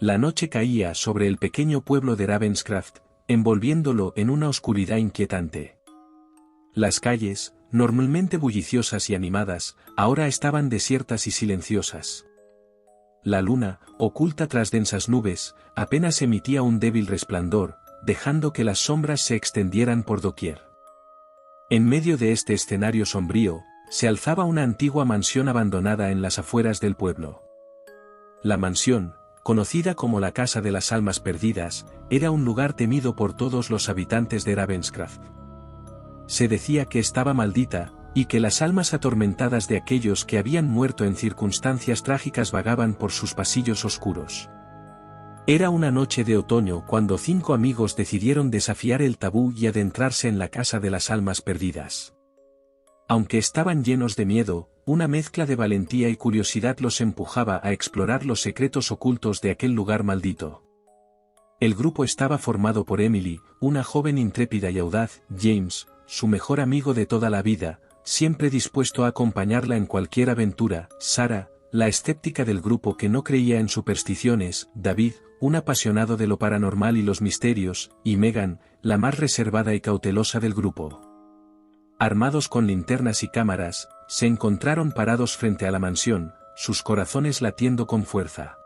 La noche caía sobre el pequeño pueblo de Ravenscraft, envolviéndolo en una oscuridad inquietante. Las calles, normalmente bulliciosas y animadas, ahora estaban desiertas y silenciosas. La luna, oculta tras densas nubes, apenas emitía un débil resplandor, dejando que las sombras se extendieran por doquier. En medio de este escenario sombrío, se alzaba una antigua mansión abandonada en las afueras del pueblo. La mansión, conocida como la Casa de las Almas Perdidas, era un lugar temido por todos los habitantes de Ravenscraft. Se decía que estaba maldita, y que las almas atormentadas de aquellos que habían muerto en circunstancias trágicas vagaban por sus pasillos oscuros. Era una noche de otoño cuando 5 amigos decidieron desafiar el tabú y adentrarse en la Casa de las Almas Perdidas. Aunque estaban llenos de miedo, una mezcla de valentía y curiosidad los empujaba a explorar los secretos ocultos de aquel lugar maldito. El grupo estaba formado por Emily, una joven intrépida y audaz, James, su mejor amigo de toda la vida, siempre dispuesto a acompañarla en cualquier aventura, Sarah, la escéptica del grupo que no creía en supersticiones, David, un apasionado de lo paranormal y los misterios, y Megan, la más reservada y cautelosa del grupo. Armados con linternas y cámaras, se encontraron parados frente a la mansión, sus corazones latiendo con fuerza.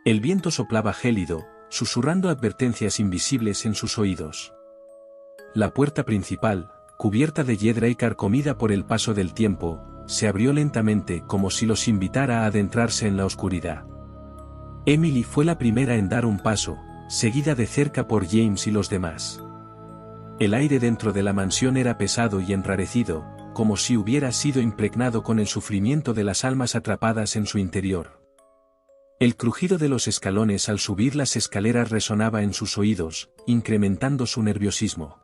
El viento soplaba gélido, susurrando advertencias invisibles en sus oídos. La puerta principal, cubierta de hiedra y carcomida por el paso del tiempo, se abrió lentamente como si los invitara a adentrarse en la oscuridad. Emily fue la primera en dar un paso, seguida de cerca por James y los demás. El aire dentro de la mansión era pesado y enrarecido, como si hubiera sido impregnado con el sufrimiento de las almas atrapadas en su interior. El crujido de los escalones al subir las escaleras resonaba en sus oídos, incrementando su nerviosismo.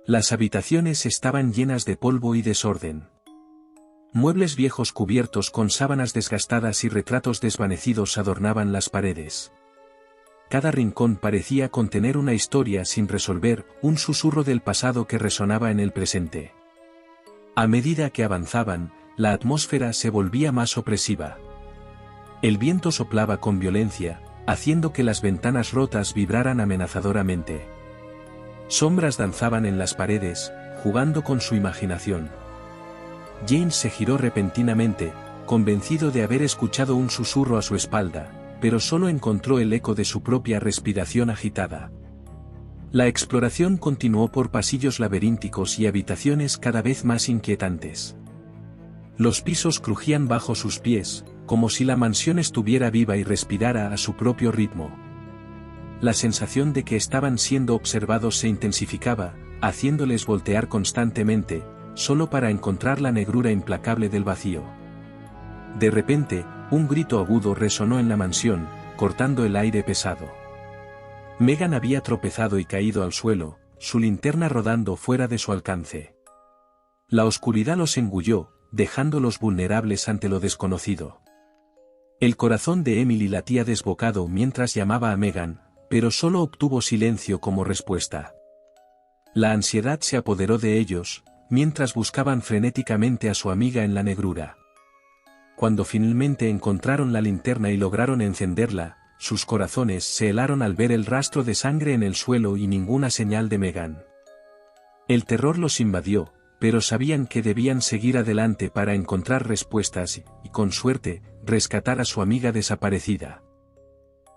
Las habitaciones estaban llenas de polvo y desorden. Muebles viejos cubiertos con sábanas desgastadas y retratos desvanecidos adornaban las paredes. Cada rincón parecía contener una historia sin resolver, un susurro del pasado que resonaba en el presente. A medida que avanzaban, la atmósfera se volvía más opresiva. El viento soplaba con violencia, haciendo que las ventanas rotas vibraran amenazadoramente. Sombras danzaban en las paredes, jugando con su imaginación. James se giró repentinamente, convencido de haber escuchado un susurro a su espalda, pero solo encontró el eco de su propia respiración agitada. La exploración continuó por pasillos laberínticos y habitaciones cada vez más inquietantes. Los pisos crujían bajo sus pies, como si la mansión estuviera viva y respirara a su propio ritmo. La sensación de que estaban siendo observados se intensificaba, haciéndoles voltear constantemente, solo para encontrar la negrura implacable del vacío. De repente, un grito agudo resonó en la mansión, cortando el aire pesado. Megan había tropezado y caído al suelo, su linterna rodando fuera de su alcance. La oscuridad los engulló, dejándolos vulnerables ante lo desconocido. El corazón de Emily latía desbocado mientras llamaba a Megan, pero solo obtuvo silencio como respuesta. La ansiedad se apoderó de ellos, mientras buscaban frenéticamente a su amiga en la negrura. Cuando finalmente encontraron la linterna y lograron encenderla, sus corazones se helaron al ver el rastro de sangre en el suelo y ninguna señal de Megan. El terror los invadió, pero sabían que debían seguir adelante para encontrar respuestas y, con suerte, rescatar a su amiga desaparecida.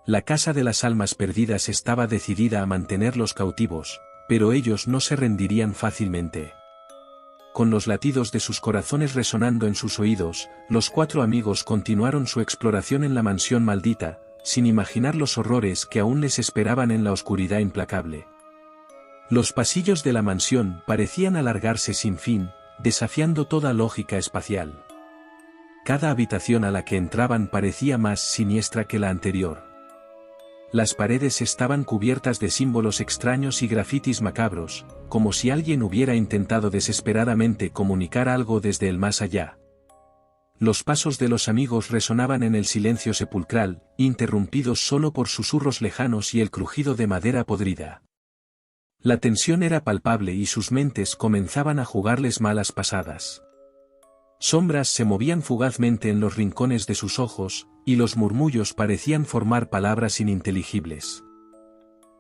La Casa de las Almas Perdidas estaba decidida a mantenerlos cautivos, pero ellos no se rendirían fácilmente. Con los latidos de sus corazones resonando en sus oídos, los 4 amigos continuaron su exploración en la mansión maldita, sin imaginar los horrores que aún les esperaban en la oscuridad implacable. Los pasillos de la mansión parecían alargarse sin fin, desafiando toda lógica espacial. Cada habitación a la que entraban parecía más siniestra que la anterior. Las paredes estaban cubiertas de símbolos extraños y grafitis macabros, como si alguien hubiera intentado desesperadamente comunicar algo desde el más allá. Los pasos de los amigos resonaban en el silencio sepulcral, interrumpidos solo por susurros lejanos y el crujido de madera podrida. La tensión era palpable y sus mentes comenzaban a jugarles malas pasadas. Sombras se movían fugazmente en los rincones de sus ojos, y los murmullos parecían formar palabras ininteligibles.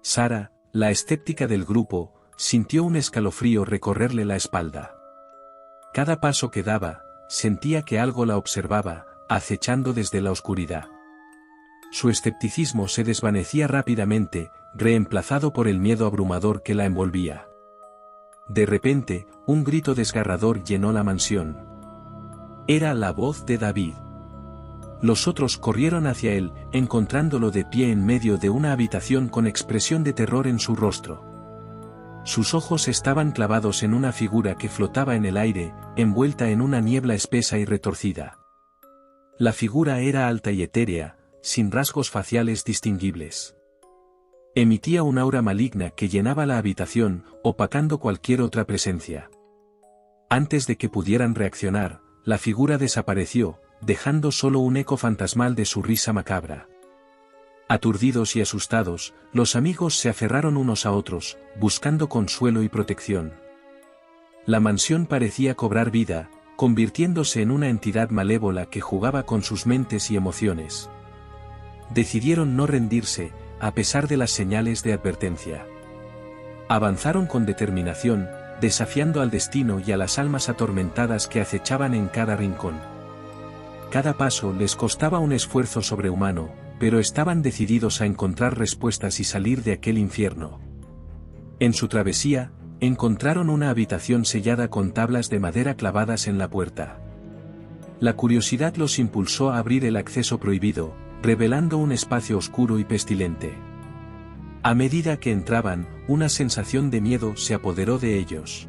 Sara, la escéptica del grupo, sintió un escalofrío recorrerle la espalda. Cada paso que daba, sentía que algo la observaba, acechando desde la oscuridad. Su escepticismo se desvanecía rápidamente, reemplazado por el miedo abrumador que la envolvía. De repente, un grito desgarrador llenó la mansión. Era la voz de David. Los otros corrieron hacia él, encontrándolo de pie en medio de una habitación con expresión de terror en su rostro. Sus ojos estaban clavados en una figura que flotaba en el aire, envuelta en una niebla espesa y retorcida. La figura era alta y etérea, sin rasgos faciales distinguibles. Emitía un aura maligna que llenaba la habitación, opacando cualquier otra presencia. Antes de que pudieran reaccionar, la figura desapareció, dejando solo un eco fantasmal de su risa macabra. Aturdidos y asustados, los amigos se aferraron unos a otros, buscando consuelo y protección. La mansión parecía cobrar vida, convirtiéndose en una entidad malévola que jugaba con sus mentes y emociones. Decidieron no rendirse, a pesar de las señales de advertencia. Avanzaron con determinación, desafiando al destino y a las almas atormentadas que acechaban en cada rincón. Cada paso les costaba un esfuerzo sobrehumano, pero estaban decididos a encontrar respuestas y salir de aquel infierno. En su travesía, encontraron una habitación sellada con tablas de madera clavadas en la puerta. La curiosidad los impulsó a abrir el acceso prohibido, revelando un espacio oscuro y pestilente. A medida que entraban, una sensación de miedo se apoderó de ellos.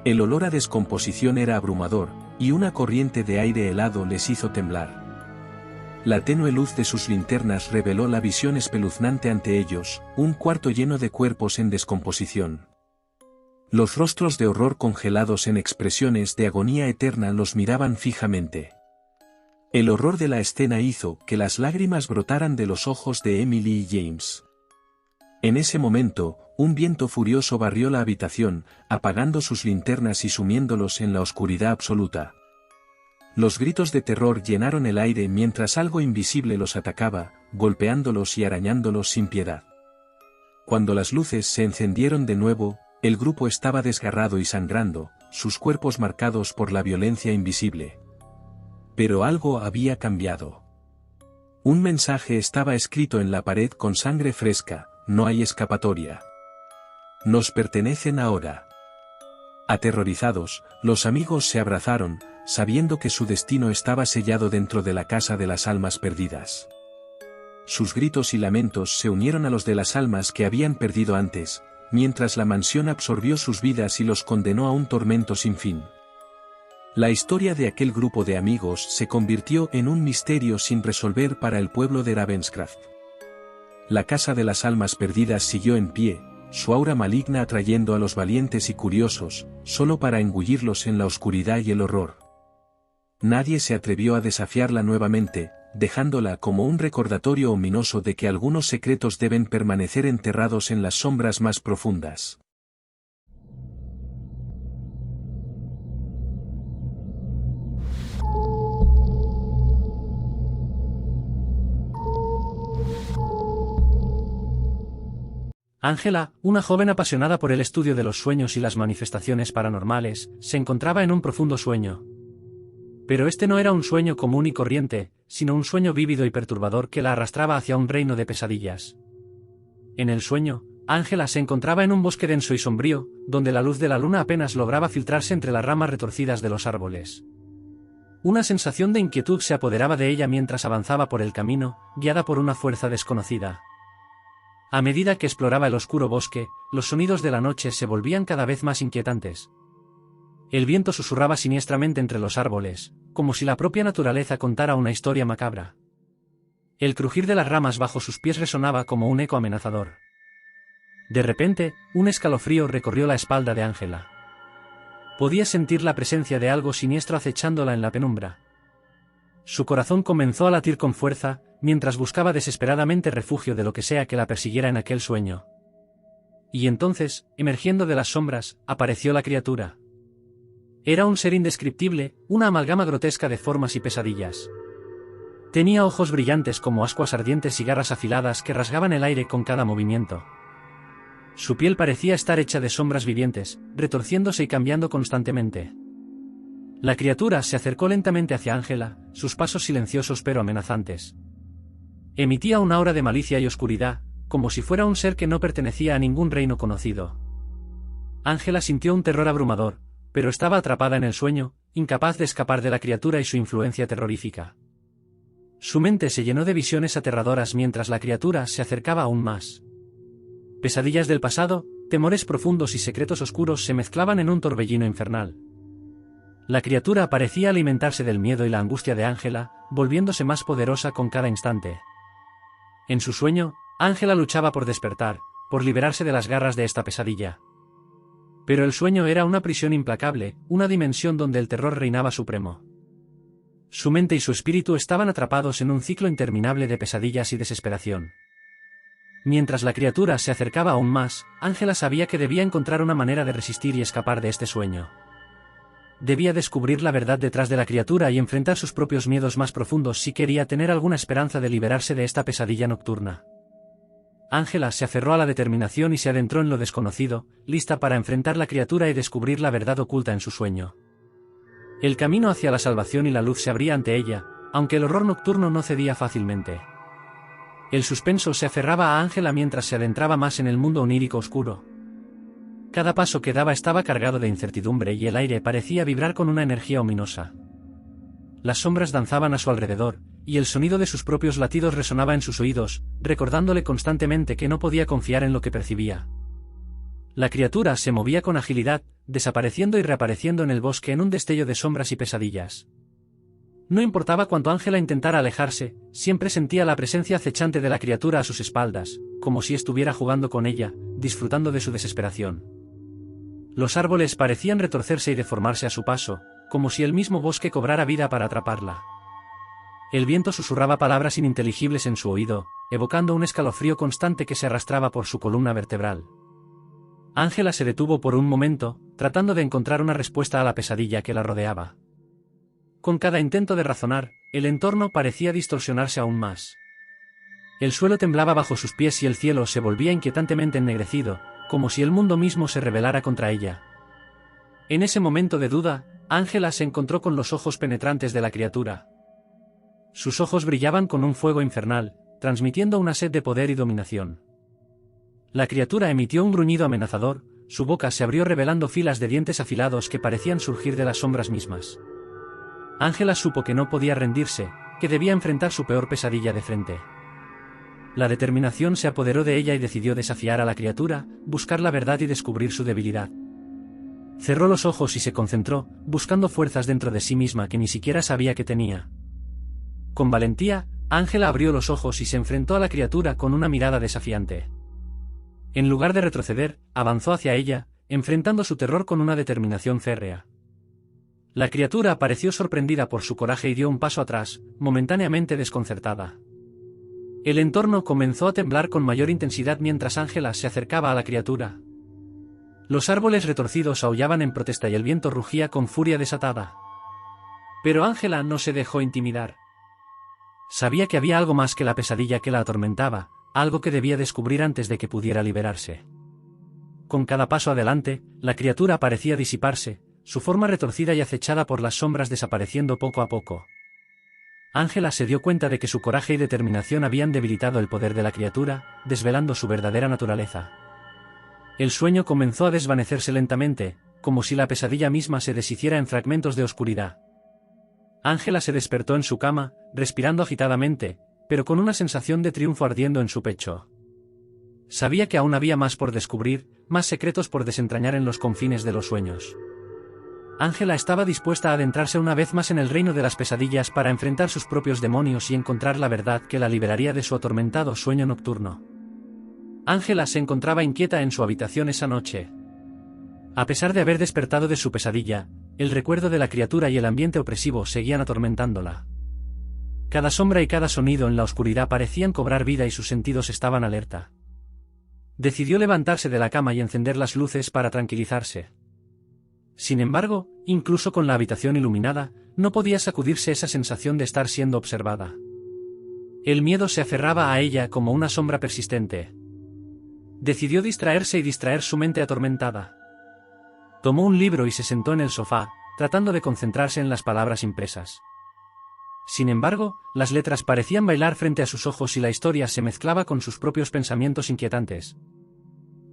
El olor a descomposición era abrumador, y una corriente de aire helado les hizo temblar. La tenue luz de sus linternas reveló la visión espeluznante ante ellos, un cuarto lleno de cuerpos en descomposición. Los rostros de horror congelados en expresiones de agonía eterna los miraban fijamente. El horror de la escena hizo que las lágrimas brotaran de los ojos de Emily y James. En ese momento, un viento furioso barrió la habitación, apagando sus linternas y sumiéndolos en la oscuridad absoluta. Los gritos de terror llenaron el aire mientras algo invisible los atacaba, golpeándolos y arañándolos sin piedad. Cuando las luces se encendieron de nuevo, el grupo estaba desgarrado y sangrando, sus cuerpos marcados por la violencia invisible. Pero algo había cambiado. Un mensaje estaba escrito en la pared con sangre fresca: no hay escapatoria. Nos pertenecen ahora. Aterrorizados, los amigos se abrazaron, sabiendo que su destino estaba sellado dentro de la casa de las almas perdidas. Sus gritos y lamentos se unieron a los de las almas que habían perdido antes, mientras la mansión absorbió sus vidas y los condenó a un tormento sin fin. La historia de aquel grupo de amigos se convirtió en un misterio sin resolver para el pueblo de Ravenscraft. La casa de las almas perdidas siguió en pie, su aura maligna atrayendo a los valientes y curiosos, solo para engullirlos en la oscuridad y el horror. Nadie se atrevió a desafiarla nuevamente, dejándola como un recordatorio ominoso de que algunos secretos deben permanecer enterrados en las sombras más profundas. Ángela, una joven apasionada por el estudio de los sueños y las manifestaciones paranormales, se encontraba en un profundo sueño. Pero este no era un sueño común y corriente, sino un sueño vívido y perturbador que la arrastraba hacia un reino de pesadillas. En el sueño, Ángela se encontraba en un bosque denso y sombrío, donde la luz de la luna apenas lograba filtrarse entre las ramas retorcidas de los árboles. Una sensación de inquietud se apoderaba de ella mientras avanzaba por el camino, guiada por una fuerza desconocida. A medida que exploraba el oscuro bosque, los sonidos de la noche se volvían cada vez más inquietantes. El viento susurraba siniestramente entre los árboles, como si la propia naturaleza contara una historia macabra. El crujir de las ramas bajo sus pies resonaba como un eco amenazador. De repente, un escalofrío recorrió la espalda de Ángela. Podía sentir la presencia de algo siniestro acechándola en la penumbra. Su corazón comenzó a latir con fuerza, mientras buscaba desesperadamente refugio de lo que sea que la persiguiera en aquel sueño. Y entonces, emergiendo de las sombras, apareció la criatura. Era un ser indescriptible, una amalgama grotesca de formas y pesadillas. Tenía ojos brillantes como ascuas ardientes y garras afiladas que rasgaban el aire con cada movimiento. Su piel parecía estar hecha de sombras vivientes, retorciéndose y cambiando constantemente. La criatura se acercó lentamente hacia Ángela, sus pasos silenciosos pero amenazantes. Emitía una aura de malicia y oscuridad, como si fuera un ser que no pertenecía a ningún reino conocido. Ángela sintió un terror abrumador, pero estaba atrapada en el sueño, incapaz de escapar de la criatura y su influencia terrorífica. Su mente se llenó de visiones aterradoras mientras la criatura se acercaba aún más. Pesadillas del pasado, temores profundos y secretos oscuros se mezclaban en un torbellino infernal. La criatura parecía alimentarse del miedo y la angustia de Ángela, volviéndose más poderosa con cada instante. En su sueño, Ángela luchaba por despertar, por liberarse de las garras de esta pesadilla. Pero el sueño era una prisión implacable, una dimensión donde el terror reinaba supremo. Su mente y su espíritu estaban atrapados en un ciclo interminable de pesadillas y desesperación. Mientras la criatura se acercaba aún más, Ángela sabía que debía encontrar una manera de resistir y escapar de este sueño. Debía descubrir la verdad detrás de la criatura y enfrentar sus propios miedos más profundos si quería tener alguna esperanza de liberarse de esta pesadilla nocturna. Ángela se aferró a la determinación y se adentró en lo desconocido, lista para enfrentar la criatura y descubrir la verdad oculta en su sueño. El camino hacia la salvación y la luz se abría ante ella, aunque el horror nocturno no cedía fácilmente. El suspenso se aferraba a Ángela mientras se adentraba más en el mundo onírico oscuro. Cada paso que daba estaba cargado de incertidumbre y el aire parecía vibrar con una energía ominosa. Las sombras danzaban a su alrededor, y el sonido de sus propios latidos resonaba en sus oídos, recordándole constantemente que no podía confiar en lo que percibía. La criatura se movía con agilidad, desapareciendo y reapareciendo en el bosque en un destello de sombras y pesadillas. No importaba cuánto Ángela intentara alejarse, siempre sentía la presencia acechante de la criatura a sus espaldas, como si estuviera jugando con ella, disfrutando de su desesperación. Los árboles parecían retorcerse y deformarse a su paso, como si el mismo bosque cobrara vida para atraparla. El viento susurraba palabras ininteligibles en su oído, evocando un escalofrío constante que se arrastraba por su columna vertebral. Ángela se detuvo por un momento, tratando de encontrar una respuesta a la pesadilla que la rodeaba. Con cada intento de razonar, el entorno parecía distorsionarse aún más. El suelo temblaba bajo sus pies y el cielo se volvía inquietantemente ennegrecido, como si el mundo mismo se rebelara contra ella. En ese momento de duda, Ángela se encontró con los ojos penetrantes de la criatura. Sus ojos brillaban con un fuego infernal, transmitiendo una sed de poder y dominación. La criatura emitió un gruñido amenazador, su boca se abrió revelando filas de dientes afilados que parecían surgir de las sombras mismas. Ángela supo que no podía rendirse, que debía enfrentar su peor pesadilla de frente. La determinación se apoderó de ella y decidió desafiar a la criatura, buscar la verdad y descubrir su debilidad. Cerró los ojos y se concentró, buscando fuerzas dentro de sí misma que ni siquiera sabía que tenía. Con valentía, Ángela abrió los ojos y se enfrentó a la criatura con una mirada desafiante. En lugar de retroceder, avanzó hacia ella, enfrentando su terror con una determinación férrea. La criatura pareció sorprendida por su coraje y dio un paso atrás, momentáneamente desconcertada. El entorno comenzó a temblar con mayor intensidad mientras Ángela se acercaba a la criatura. Los árboles retorcidos aullaban en protesta y el viento rugía con furia desatada. Pero Ángela no se dejó intimidar. Sabía que había algo más que la pesadilla que la atormentaba, algo que debía descubrir antes de que pudiera liberarse. Con cada paso adelante, la criatura parecía disiparse, su forma retorcida y acechada por las sombras desapareciendo poco a poco. Ángela se dio cuenta de que su coraje y determinación habían debilitado el poder de la criatura, desvelando su verdadera naturaleza. El sueño comenzó a desvanecerse lentamente, como si la pesadilla misma se deshiciera en fragmentos de oscuridad. Ángela se despertó en su cama, respirando agitadamente, pero con una sensación de triunfo ardiendo en su pecho. Sabía que aún había más por descubrir, más secretos por desentrañar en los confines de los sueños. Ángela estaba dispuesta a adentrarse una vez más en el reino de las pesadillas para enfrentar sus propios demonios y encontrar la verdad que la liberaría de su atormentado sueño nocturno. Ángela se encontraba inquieta en su habitación esa noche. A pesar de haber despertado de su pesadilla, el recuerdo de la criatura y el ambiente opresivo seguían atormentándola. Cada sombra y cada sonido en la oscuridad parecían cobrar vida y sus sentidos estaban alerta. Decidió levantarse de la cama y encender las luces para tranquilizarse. Sin embargo, incluso con la habitación iluminada, no podía sacudirse esa sensación de estar siendo observada. El miedo se aferraba a ella como una sombra persistente. Decidió distraerse y distraer su mente atormentada. Tomó un libro y se sentó en el sofá, tratando de concentrarse en las palabras impresas. Sin embargo, las letras parecían bailar frente a sus ojos y la historia se mezclaba con sus propios pensamientos inquietantes.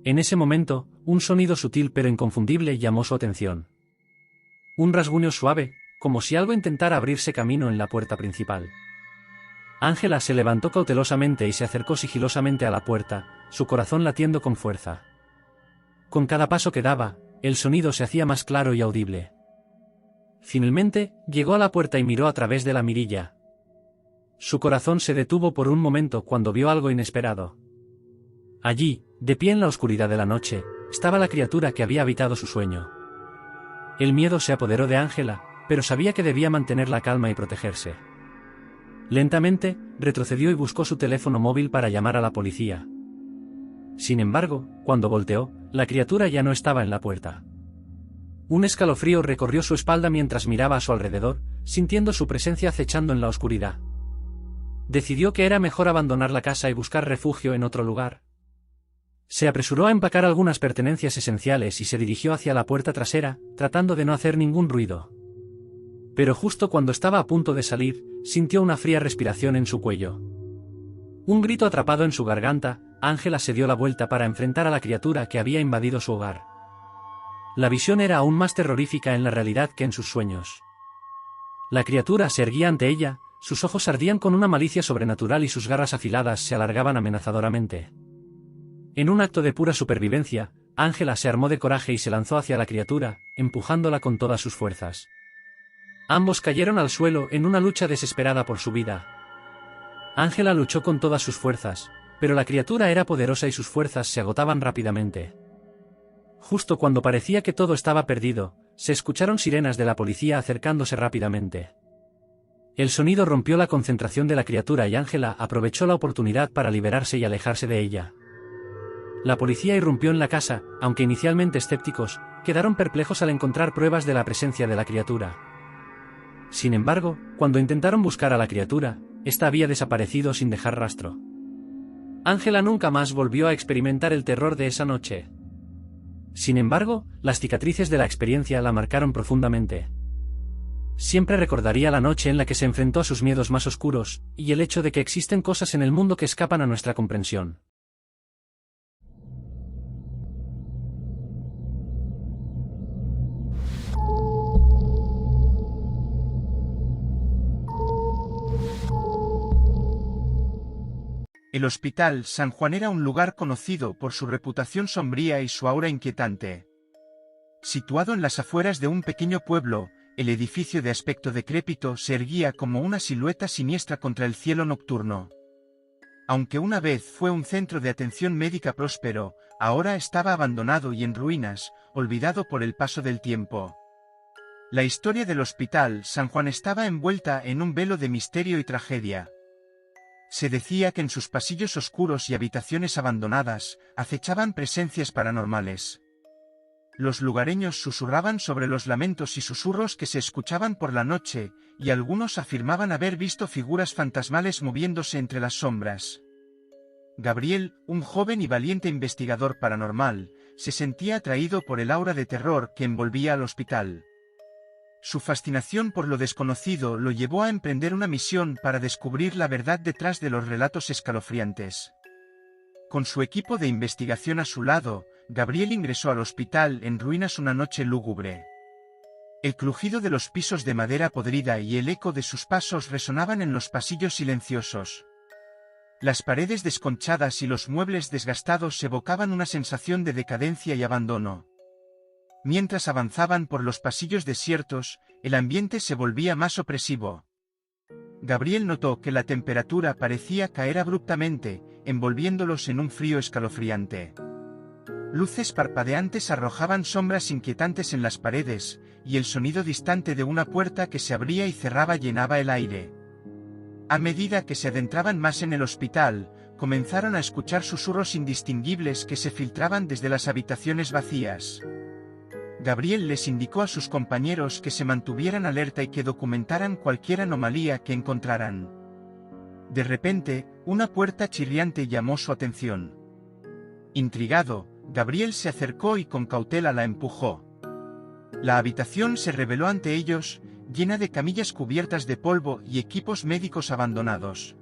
En ese momento, un sonido sutil pero inconfundible llamó su atención. Un rasguño suave, como si algo intentara abrirse camino en la puerta principal. Ángela se levantó cautelosamente y se acercó sigilosamente a la puerta, su corazón latiendo con fuerza. Con cada paso que daba, el sonido se hacía más claro y audible. Finalmente, llegó a la puerta y miró a través de la mirilla. Su corazón se detuvo por un momento cuando vio algo inesperado. Allí, de pie en la oscuridad de la noche, estaba la criatura que había habitado su sueño. El miedo se apoderó de Ángela, pero sabía que debía mantener la calma y protegerse. Lentamente, retrocedió y buscó su teléfono móvil para llamar a la policía. Sin embargo, cuando volteó, la criatura ya no estaba en la puerta. Un escalofrío recorrió su espalda mientras miraba a su alrededor, sintiendo su presencia acechando en la oscuridad. Decidió que era mejor abandonar la casa y buscar refugio en otro lugar. Se apresuró a empacar algunas pertenencias esenciales y se dirigió hacia la puerta trasera, tratando de no hacer ningún ruido. Pero justo cuando estaba a punto de salir, sintió una fría respiración en su cuello. Un grito atrapado en su garganta, Ángela se dio la vuelta para enfrentar a la criatura que había invadido su hogar. La visión era aún más terrorífica en la realidad que en sus sueños. La criatura se erguía ante ella, sus ojos ardían con una malicia sobrenatural y sus garras afiladas se alargaban amenazadoramente. En un acto de pura supervivencia, Ángela se armó de coraje y se lanzó hacia la criatura, empujándola con todas sus fuerzas. Ambos cayeron al suelo en una lucha desesperada por su vida. Ángela luchó con todas sus fuerzas, pero la criatura era poderosa y sus fuerzas se agotaban rápidamente. Justo cuando parecía que todo estaba perdido, se escucharon sirenas de la policía acercándose rápidamente. El sonido rompió la concentración de la criatura y Ángela aprovechó la oportunidad para liberarse y alejarse de ella. La policía irrumpió en la casa, aunque inicialmente escépticos, quedaron perplejos al encontrar pruebas de la presencia de la criatura. Sin embargo, cuando intentaron buscar a la criatura, ésta había desaparecido sin dejar rastro. Ángela nunca más volvió a experimentar el terror de esa noche. Sin embargo, las cicatrices de la experiencia la marcaron profundamente. Siempre recordaría la noche en la que se enfrentó a sus miedos más oscuros, y el hecho de que existen cosas en el mundo que escapan a nuestra comprensión. El Hospital San Juan era un lugar conocido por su reputación sombría y su aura inquietante. Situado en las afueras de un pequeño pueblo, el edificio de aspecto decrépito se erguía como una silueta siniestra contra el cielo nocturno. Aunque una vez fue un centro de atención médica próspero, ahora estaba abandonado y en ruinas, olvidado por el paso del tiempo. La historia del Hospital San Juan estaba envuelta en un velo de misterio y tragedia. Se decía que en sus pasillos oscuros y habitaciones abandonadas, acechaban presencias paranormales. Los lugareños susurraban sobre los lamentos y susurros que se escuchaban por la noche, y algunos afirmaban haber visto figuras fantasmales moviéndose entre las sombras. Gabriel, un joven y valiente investigador paranormal, se sentía atraído por el aura de terror que envolvía al hospital. Su fascinación por lo desconocido lo llevó a emprender una misión para descubrir la verdad detrás de los relatos escalofriantes. Con su equipo de investigación a su lado, Gabriel ingresó al hospital en ruinas una noche lúgubre. El crujido de los pisos de madera podrida y el eco de sus pasos resonaban en los pasillos silenciosos. Las paredes desconchadas y los muebles desgastados evocaban una sensación de decadencia y abandono. Mientras avanzaban por los pasillos desiertos, el ambiente se volvía más opresivo. Gabriel notó que la temperatura parecía caer abruptamente, envolviéndolos en un frío escalofriante. Luces parpadeantes arrojaban sombras inquietantes en las paredes, y el sonido distante de una puerta que se abría y cerraba llenaba el aire. A medida que se adentraban más en el hospital, comenzaron a escuchar susurros indistinguibles que se filtraban desde las habitaciones vacías. Gabriel les indicó a sus compañeros que se mantuvieran alerta y que documentaran cualquier anomalía que encontraran. De repente, una puerta chirriante llamó su atención. Intrigado, Gabriel se acercó y con cautela la empujó. La habitación se reveló ante ellos, llena de camillas cubiertas de polvo y equipos médicos abandonados.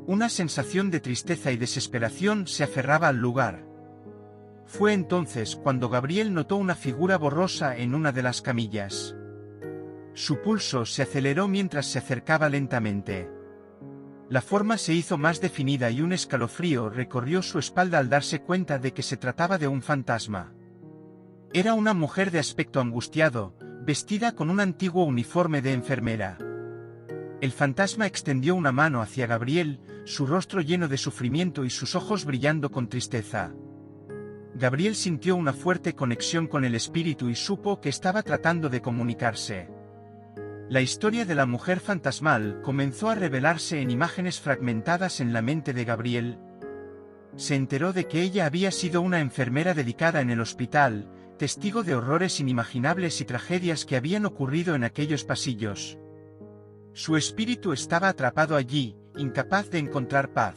Una sensación de tristeza y desesperación se aferraba al lugar. Fue entonces cuando Gabriel notó una figura borrosa en una de las camillas. Su pulso se aceleró mientras se acercaba lentamente. La forma se hizo más definida y un escalofrío recorrió su espalda al darse cuenta de que se trataba de un fantasma. Era una mujer de aspecto angustiado, vestida con un antiguo uniforme de enfermera. El fantasma extendió una mano hacia Gabriel, su rostro lleno de sufrimiento y sus ojos brillando con tristeza. Gabriel sintió una fuerte conexión con el espíritu y supo que estaba tratando de comunicarse. La historia de la mujer fantasmal comenzó a revelarse en imágenes fragmentadas en la mente de Gabriel. Se enteró de que ella había sido una enfermera dedicada en el hospital, testigo de horrores inimaginables y tragedias que habían ocurrido en aquellos pasillos. Su espíritu estaba atrapado allí, incapaz de encontrar paz.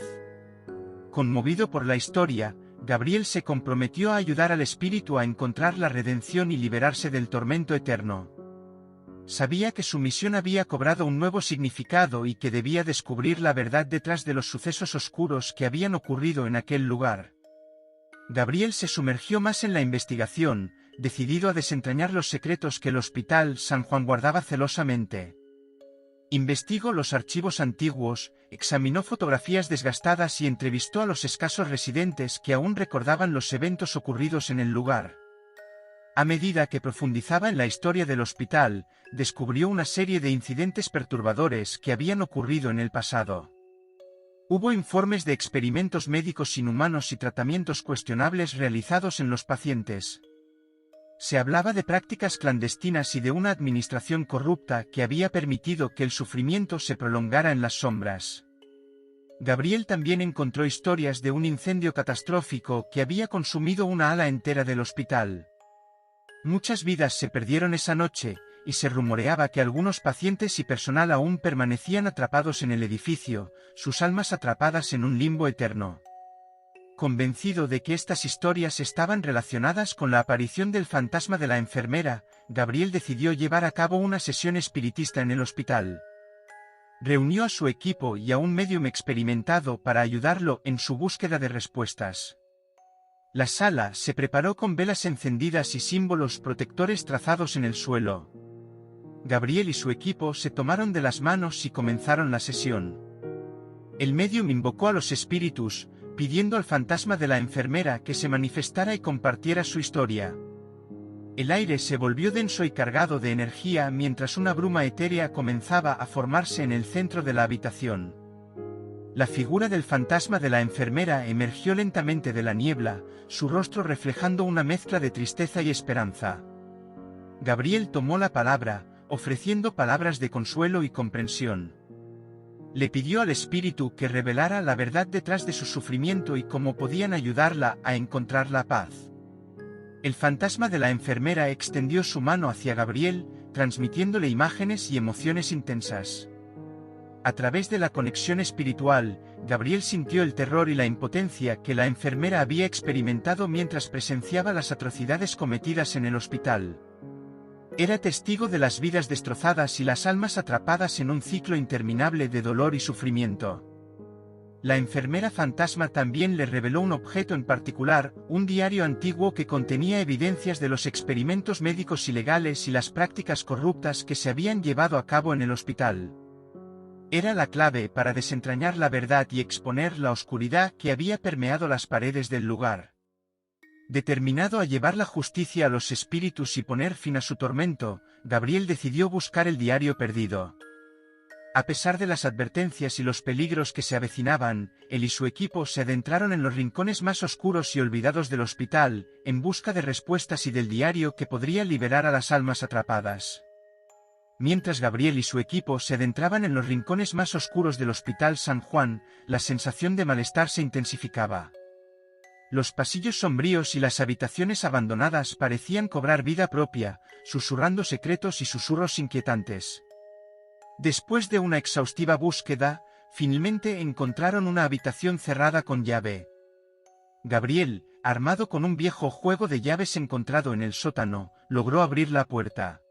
Conmovido por la historia, Gabriel se comprometió a ayudar al espíritu a encontrar la redención y liberarse del tormento eterno. Sabía que su misión había cobrado un nuevo significado y que debía descubrir la verdad detrás de los sucesos oscuros que habían ocurrido en aquel lugar. Gabriel se sumergió más en la investigación, decidido a desentrañar los secretos que el Hospital San Juan guardaba celosamente. Investigó los archivos antiguos, examinó fotografías desgastadas y entrevistó a los escasos residentes que aún recordaban los eventos ocurridos en el lugar. A medida que profundizaba en la historia del hospital, descubrió una serie de incidentes perturbadores que habían ocurrido en el pasado. Hubo informes de experimentos médicos inhumanos y tratamientos cuestionables realizados en los pacientes. Se hablaba de prácticas clandestinas y de una administración corrupta que había permitido que el sufrimiento se prolongara en las sombras. Gabriel también encontró historias de un incendio catastrófico que había consumido una ala entera del hospital. Muchas vidas se perdieron esa noche, y se rumoreaba que algunos pacientes y personal aún permanecían atrapados en el edificio, sus almas atrapadas en un limbo eterno. Convencido de que estas historias estaban relacionadas con la aparición del fantasma de la enfermera, Gabriel decidió llevar a cabo una sesión espiritista en el hospital. Reunió a su equipo y a un médium experimentado para ayudarlo en su búsqueda de respuestas. La sala se preparó con velas encendidas y símbolos protectores trazados en el suelo. Gabriel y su equipo se tomaron de las manos y comenzaron la sesión. El médium invocó a los espíritus, pidiendo al fantasma de la enfermera que se manifestara y compartiera su historia. El aire se volvió denso y cargado de energía mientras una bruma etérea comenzaba a formarse en el centro de la habitación. La figura del fantasma de la enfermera emergió lentamente de la niebla, su rostro reflejando una mezcla de tristeza y esperanza. Gabriel tomó la palabra, ofreciendo palabras de consuelo y comprensión. Le pidió al espíritu que revelara la verdad detrás de su sufrimiento y cómo podían ayudarla a encontrar la paz. El fantasma de la enfermera extendió su mano hacia Gabriel, transmitiéndole imágenes y emociones intensas. A través de la conexión espiritual, Gabriel sintió el terror y la impotencia que la enfermera había experimentado mientras presenciaba las atrocidades cometidas en el hospital. Era testigo de las vidas destrozadas y las almas atrapadas en un ciclo interminable de dolor y sufrimiento. La enfermera fantasma también le reveló un objeto en particular, un diario antiguo que contenía evidencias de los experimentos médicos ilegales y las prácticas corruptas que se habían llevado a cabo en el hospital. Era la clave para desentrañar la verdad y exponer la oscuridad que había permeado las paredes del lugar. Determinado a llevar la justicia a los espíritus y poner fin a su tormento, Gabriel decidió buscar el diario perdido. A pesar de las advertencias y los peligros que se avecinaban, él y su equipo se adentraron en los rincones más oscuros y olvidados del hospital, en busca de respuestas y del diario que podría liberar a las almas atrapadas. Mientras Gabriel y su equipo se adentraban en los rincones más oscuros del Hospital San Juan, la sensación de malestar se intensificaba. Los pasillos sombríos y las habitaciones abandonadas parecían cobrar vida propia, susurrando secretos y susurros inquietantes. Después de una exhaustiva búsqueda, finalmente encontraron una habitación cerrada con llave. Gabriel, armado con un viejo juego de llaves encontrado en el sótano, logró abrir la puerta.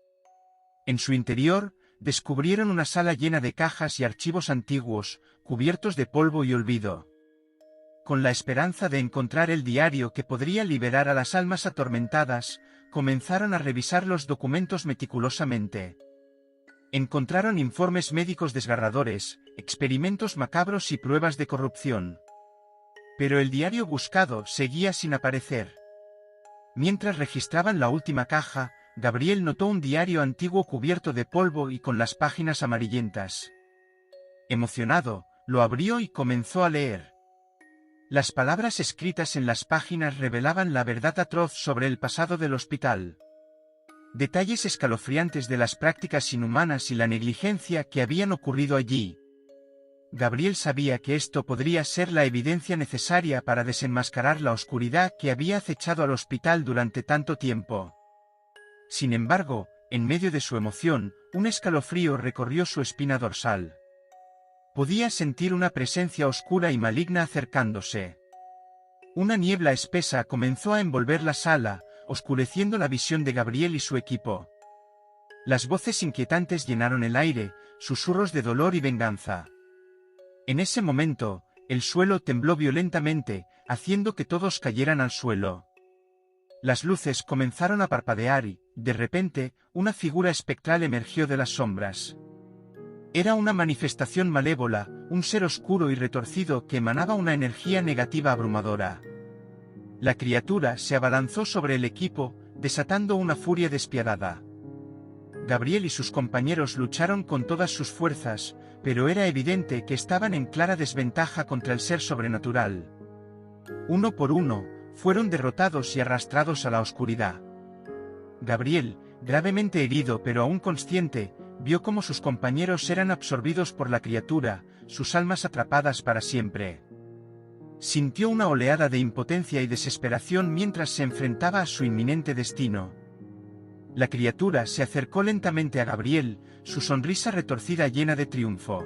En su interior, descubrieron una sala llena de cajas y archivos antiguos, cubiertos de polvo y olvido. Con la esperanza de encontrar el diario que podría liberar a las almas atormentadas, comenzaron a revisar los documentos meticulosamente. Encontraron informes médicos desgarradores, experimentos macabros y pruebas de corrupción. Pero el diario buscado seguía sin aparecer. Mientras registraban la última caja, Gabriel notó un diario antiguo cubierto de polvo y con las páginas amarillentas. Emocionado, lo abrió y comenzó a leer. Las palabras escritas en las páginas revelaban la verdad atroz sobre el pasado del hospital. Detalles escalofriantes de las prácticas inhumanas y la negligencia que habían ocurrido allí. Gabriel sabía que esto podría ser la evidencia necesaria para desenmascarar la oscuridad que había acechado al hospital durante tanto tiempo. Sin embargo, en medio de su emoción, un escalofrío recorrió su espina dorsal. Podía sentir una presencia oscura y maligna acercándose. Una niebla espesa comenzó a envolver la sala, oscureciendo la visión de Gabriel y su equipo. Las voces inquietantes llenaron el aire, susurros de dolor y venganza. En ese momento, el suelo tembló violentamente, haciendo que todos cayeran al suelo. Las luces comenzaron a parpadear y, de repente, una figura espectral emergió de las sombras. Era una manifestación malévola, un ser oscuro y retorcido que emanaba una energía negativa abrumadora. La criatura se abalanzó sobre el equipo, desatando una furia despiadada. Gabriel y sus compañeros lucharon con todas sus fuerzas, pero era evidente que estaban en clara desventaja contra el ser sobrenatural. Uno por uno, fueron derrotados y arrastrados a la oscuridad. Gabriel, gravemente herido pero aún consciente, vio cómo sus compañeros eran absorbidos por la criatura, sus almas atrapadas para siempre. Sintió una oleada de impotencia y desesperación mientras se enfrentaba a su inminente destino. La criatura se acercó lentamente a Gabriel, su sonrisa retorcida llena de triunfo.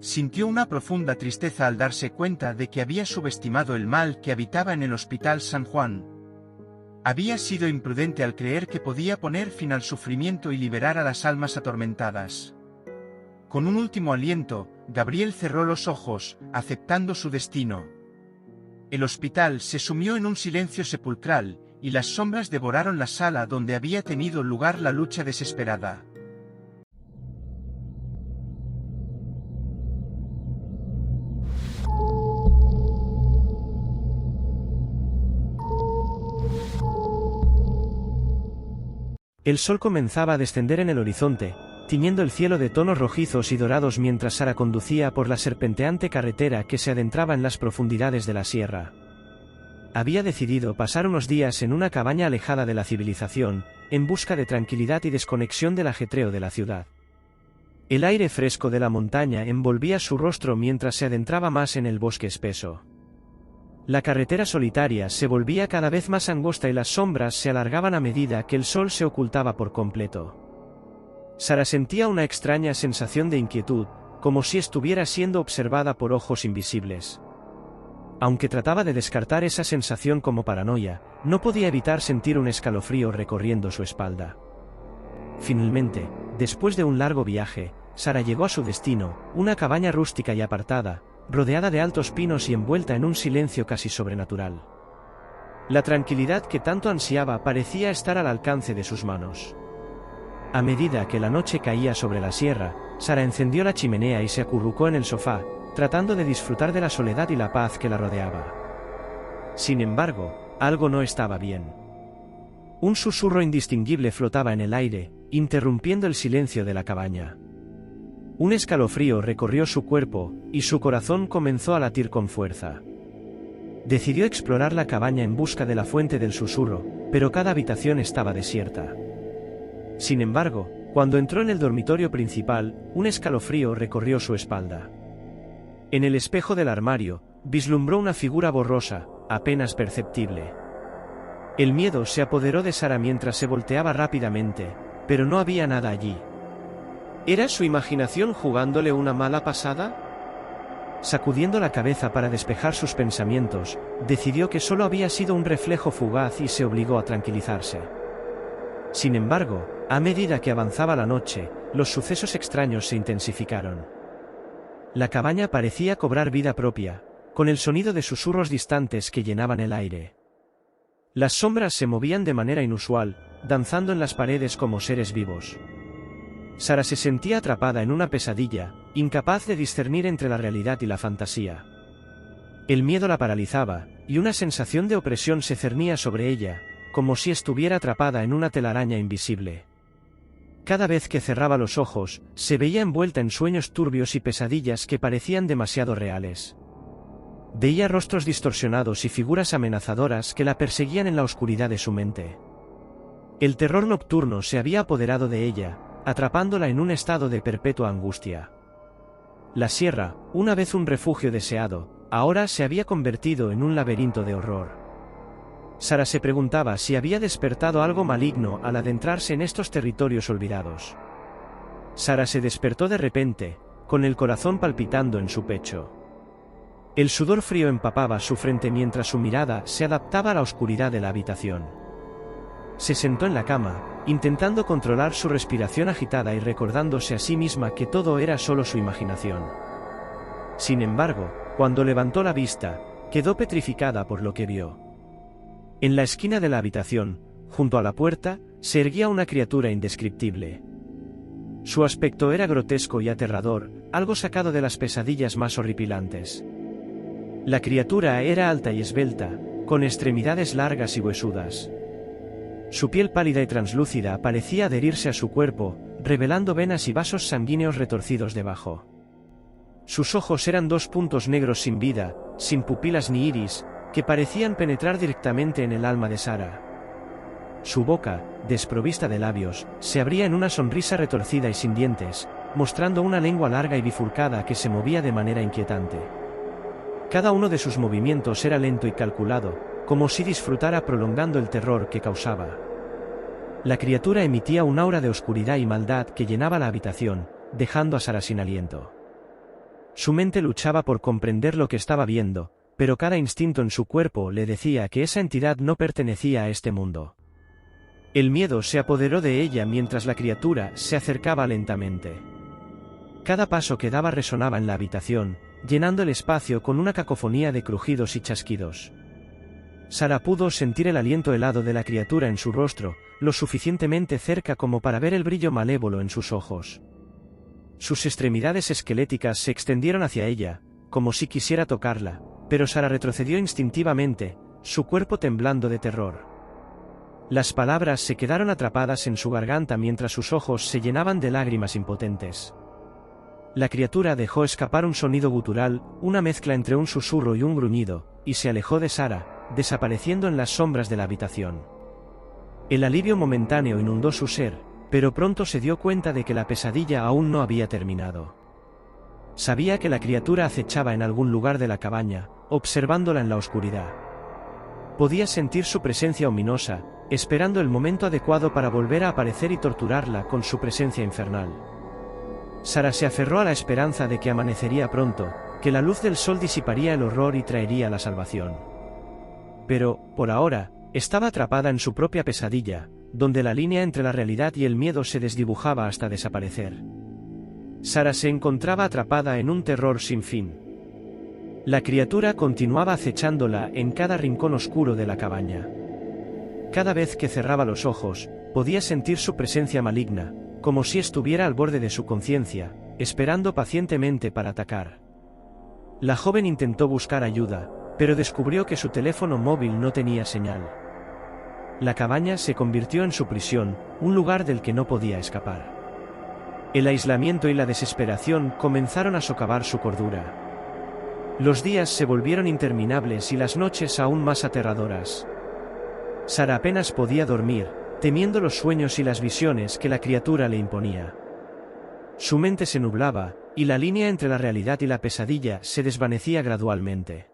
Sintió una profunda tristeza al darse cuenta de que había subestimado el mal que habitaba en el Hospital San Juan. Había sido imprudente al creer que podía poner fin al sufrimiento y liberar a las almas atormentadas. Con un último aliento, Gabriel cerró los ojos, aceptando su destino. El hospital se sumió en un silencio sepulcral, y las sombras devoraron la sala donde había tenido lugar la lucha desesperada. El sol comenzaba a descender en el horizonte, tiñendo el cielo de tonos rojizos y dorados mientras Sara conducía por la serpenteante carretera que se adentraba en las profundidades de la sierra. Había decidido pasar unos días en una cabaña alejada de la civilización, en busca de tranquilidad y desconexión del ajetreo de la ciudad. El aire fresco de la montaña envolvía su rostro mientras se adentraba más en el bosque espeso. La carretera solitaria se volvía cada vez más angosta y las sombras se alargaban a medida que el sol se ocultaba por completo. Sara sentía una extraña sensación de inquietud, como si estuviera siendo observada por ojos invisibles. Aunque trataba de descartar esa sensación como paranoia, no podía evitar sentir un escalofrío recorriendo su espalda. Finalmente, después de un largo viaje, Sara llegó a su destino, una cabaña rústica y apartada, rodeada de altos pinos y envuelta en un silencio casi sobrenatural. La tranquilidad que tanto ansiaba parecía estar al alcance de sus manos. A medida que la noche caía sobre la sierra, Sara encendió la chimenea y se acurrucó en el sofá, tratando de disfrutar de la soledad y la paz que la rodeaba. Sin embargo, algo no estaba bien. Un susurro indistinguible flotaba en el aire, interrumpiendo el silencio de la cabaña. Un escalofrío recorrió su cuerpo, y su corazón comenzó a latir con fuerza. Decidió explorar la cabaña en busca de la fuente del susurro, pero cada habitación estaba desierta. Sin embargo, cuando entró en el dormitorio principal, un escalofrío recorrió su espalda. En el espejo del armario, vislumbró una figura borrosa, apenas perceptible. El miedo se apoderó de Sara mientras se volteaba rápidamente, pero no había nada allí. ¿Era su imaginación jugándole una mala pasada? Sacudiendo la cabeza para despejar sus pensamientos, decidió que solo había sido un reflejo fugaz y se obligó a tranquilizarse. Sin embargo, a medida que avanzaba la noche, los sucesos extraños se intensificaron. La cabaña parecía cobrar vida propia, con el sonido de susurros distantes que llenaban el aire. Las sombras se movían de manera inusual, danzando en las paredes como seres vivos. Sara se sentía atrapada en una pesadilla, incapaz de discernir entre la realidad y la fantasía. El miedo la paralizaba, y una sensación de opresión se cernía sobre ella, como si estuviera atrapada en una telaraña invisible. Cada vez que cerraba los ojos, se veía envuelta en sueños turbios y pesadillas que parecían demasiado reales. Veía rostros distorsionados y figuras amenazadoras que la perseguían en la oscuridad de su mente. El terror nocturno se había apoderado de ella, atrapándola en un estado de perpetua angustia. La sierra, una vez un refugio deseado, ahora se había convertido en un laberinto de horror. Sara se preguntaba si había despertado algo maligno al adentrarse en estos territorios olvidados. Sara se despertó de repente, con el corazón palpitando en su pecho. El sudor frío empapaba su frente mientras su mirada se adaptaba a la oscuridad de la habitación. Se sentó en la cama, intentando controlar su respiración agitada y recordándose a sí misma que todo era solo su imaginación. Sin embargo, cuando levantó la vista, quedó petrificada por lo que vio. En la esquina de la habitación, junto a la puerta, se erguía una criatura indescriptible. Su aspecto era grotesco y aterrador, algo sacado de las pesadillas más horripilantes. La criatura era alta y esbelta, con extremidades largas y huesudas. Su piel pálida y translúcida parecía adherirse a su cuerpo, revelando venas y vasos sanguíneos retorcidos debajo. Sus ojos eran dos puntos negros sin vida, sin pupilas ni iris, que parecían penetrar directamente en el alma de Sara. Su boca, desprovista de labios, se abría en una sonrisa retorcida y sin dientes, mostrando una lengua larga y bifurcada que se movía de manera inquietante. Cada uno de sus movimientos era lento y calculado, como si disfrutara prolongando el terror que causaba. La criatura emitía un aura de oscuridad y maldad que llenaba la habitación, dejando a Sara sin aliento. Su mente luchaba por comprender lo que estaba viendo, pero cada instinto en su cuerpo le decía que esa entidad no pertenecía a este mundo. El miedo se apoderó de ella mientras la criatura se acercaba lentamente. Cada paso que daba resonaba en la habitación, llenando el espacio con una cacofonía de crujidos y chasquidos. Sara pudo sentir el aliento helado de la criatura en su rostro, lo suficientemente cerca como para ver el brillo malévolo en sus ojos. Sus extremidades esqueléticas se extendieron hacia ella, como si quisiera tocarla, pero Sara retrocedió instintivamente, su cuerpo temblando de terror. Las palabras se quedaron atrapadas en su garganta mientras sus ojos se llenaban de lágrimas impotentes. La criatura dejó escapar un sonido gutural, una mezcla entre un susurro y un gruñido, y se alejó de Sara, desapareciendo en las sombras de la habitación. El alivio momentáneo inundó su ser, pero pronto se dio cuenta de que la pesadilla aún no había terminado. Sabía que la criatura acechaba en algún lugar de la cabaña, observándola en la oscuridad. Podía sentir su presencia ominosa, esperando el momento adecuado para volver a aparecer y torturarla con su presencia infernal. Sara se aferró a la esperanza de que amanecería pronto, que la luz del sol disiparía el horror y traería la salvación. Pero, por ahora, estaba atrapada en su propia pesadilla, donde la línea entre la realidad y el miedo se desdibujaba hasta desaparecer. Sara se encontraba atrapada en un terror sin fin. La criatura continuaba acechándola en cada rincón oscuro de la cabaña. Cada vez que cerraba los ojos, podía sentir su presencia maligna, como si estuviera al borde de su conciencia, esperando pacientemente para atacar. La joven intentó buscar ayuda, pero descubrió que su teléfono móvil no tenía señal. La cabaña se convirtió en su prisión, un lugar del que no podía escapar. El aislamiento y la desesperación comenzaron a socavar su cordura. Los días se volvieron interminables y las noches aún más aterradoras. Sara apenas podía dormir, temiendo los sueños y las visiones que la criatura le imponía. Su mente se nublaba, y la línea entre la realidad y la pesadilla se desvanecía gradualmente.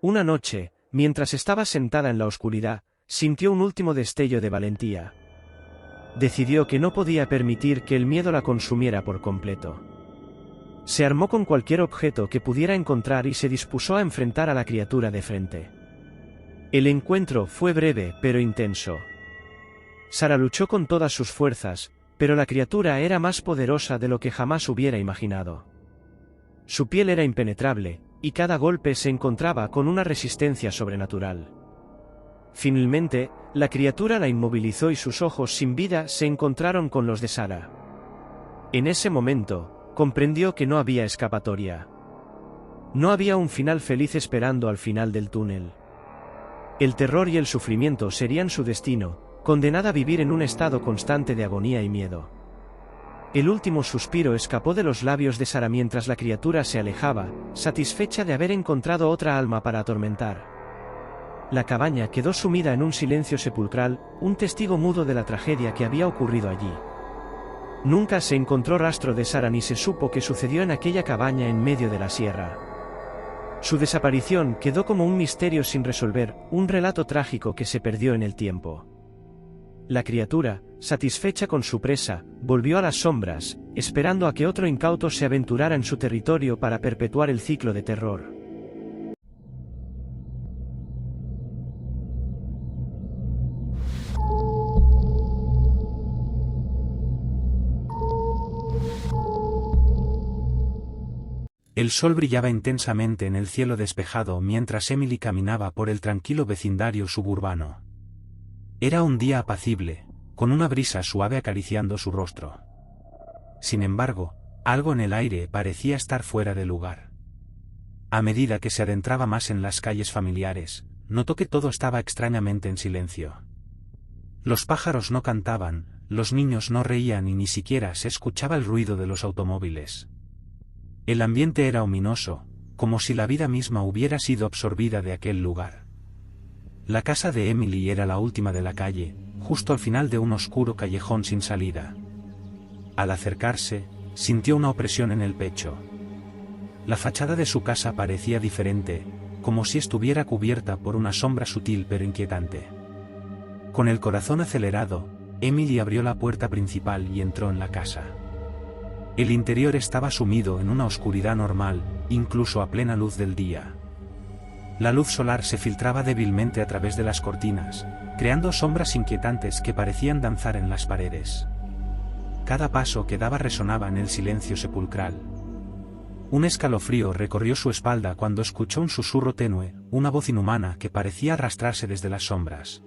Una noche, Mientras estaba sentada en la oscuridad, sintió un último destello de valentía. Decidió que no podía permitir que el miedo la consumiera por completo. Se armó con cualquier objeto que pudiera encontrar y se dispuso a enfrentar a la criatura de frente. El encuentro fue breve pero intenso. Sara luchó con todas sus fuerzas, pero la criatura era más poderosa de lo que jamás hubiera imaginado. Su piel era impenetrable, y cada golpe se encontraba con una resistencia sobrenatural. Finalmente, la criatura la inmovilizó y sus ojos sin vida se encontraron con los de Sara. En ese momento, comprendió que no había escapatoria. No había un final feliz esperando al final del túnel. El terror y el sufrimiento serían su destino, condenada a vivir en un estado constante de agonía y miedo. El último suspiro escapó de los labios de Sara mientras la criatura se alejaba, satisfecha de haber encontrado otra alma para atormentar. La cabaña quedó sumida en un silencio sepulcral, un testigo mudo de la tragedia que había ocurrido allí. Nunca se encontró rastro de Sara ni se supo qué sucedió en aquella cabaña en medio de la sierra. Su desaparición quedó como un misterio sin resolver, un relato trágico que se perdió en el tiempo. La criatura, satisfecha con su presa, volvió a las sombras, esperando a que otro incauto se aventurara en su territorio para perpetuar el ciclo de terror. El sol brillaba intensamente en el cielo despejado mientras Emily caminaba por el tranquilo vecindario suburbano. Era un día apacible, con una brisa suave acariciando su rostro. Sin embargo, algo en el aire parecía estar fuera de lugar. A medida que se adentraba más en las calles familiares, notó que todo estaba extrañamente en silencio. Los pájaros no cantaban, los niños no reían y ni siquiera se escuchaba el ruido de los automóviles. El ambiente era ominoso, como si la vida misma hubiera sido absorbida de aquel lugar. La casa de Emily era la última de la calle, justo al final de un oscuro callejón sin salida. Al acercarse, sintió una opresión en el pecho. La fachada de su casa parecía diferente, como si estuviera cubierta por una sombra sutil pero inquietante. Con el corazón acelerado, Emily abrió la puerta principal y entró en la casa. El interior estaba sumido en una oscuridad normal, incluso a plena luz del día. La luz solar se filtraba débilmente a través de las cortinas, creando sombras inquietantes que parecían danzar en las paredes. Cada paso que daba resonaba en el silencio sepulcral. Un escalofrío recorrió su espalda cuando escuchó un susurro tenue, una voz inhumana que parecía arrastrarse desde las sombras.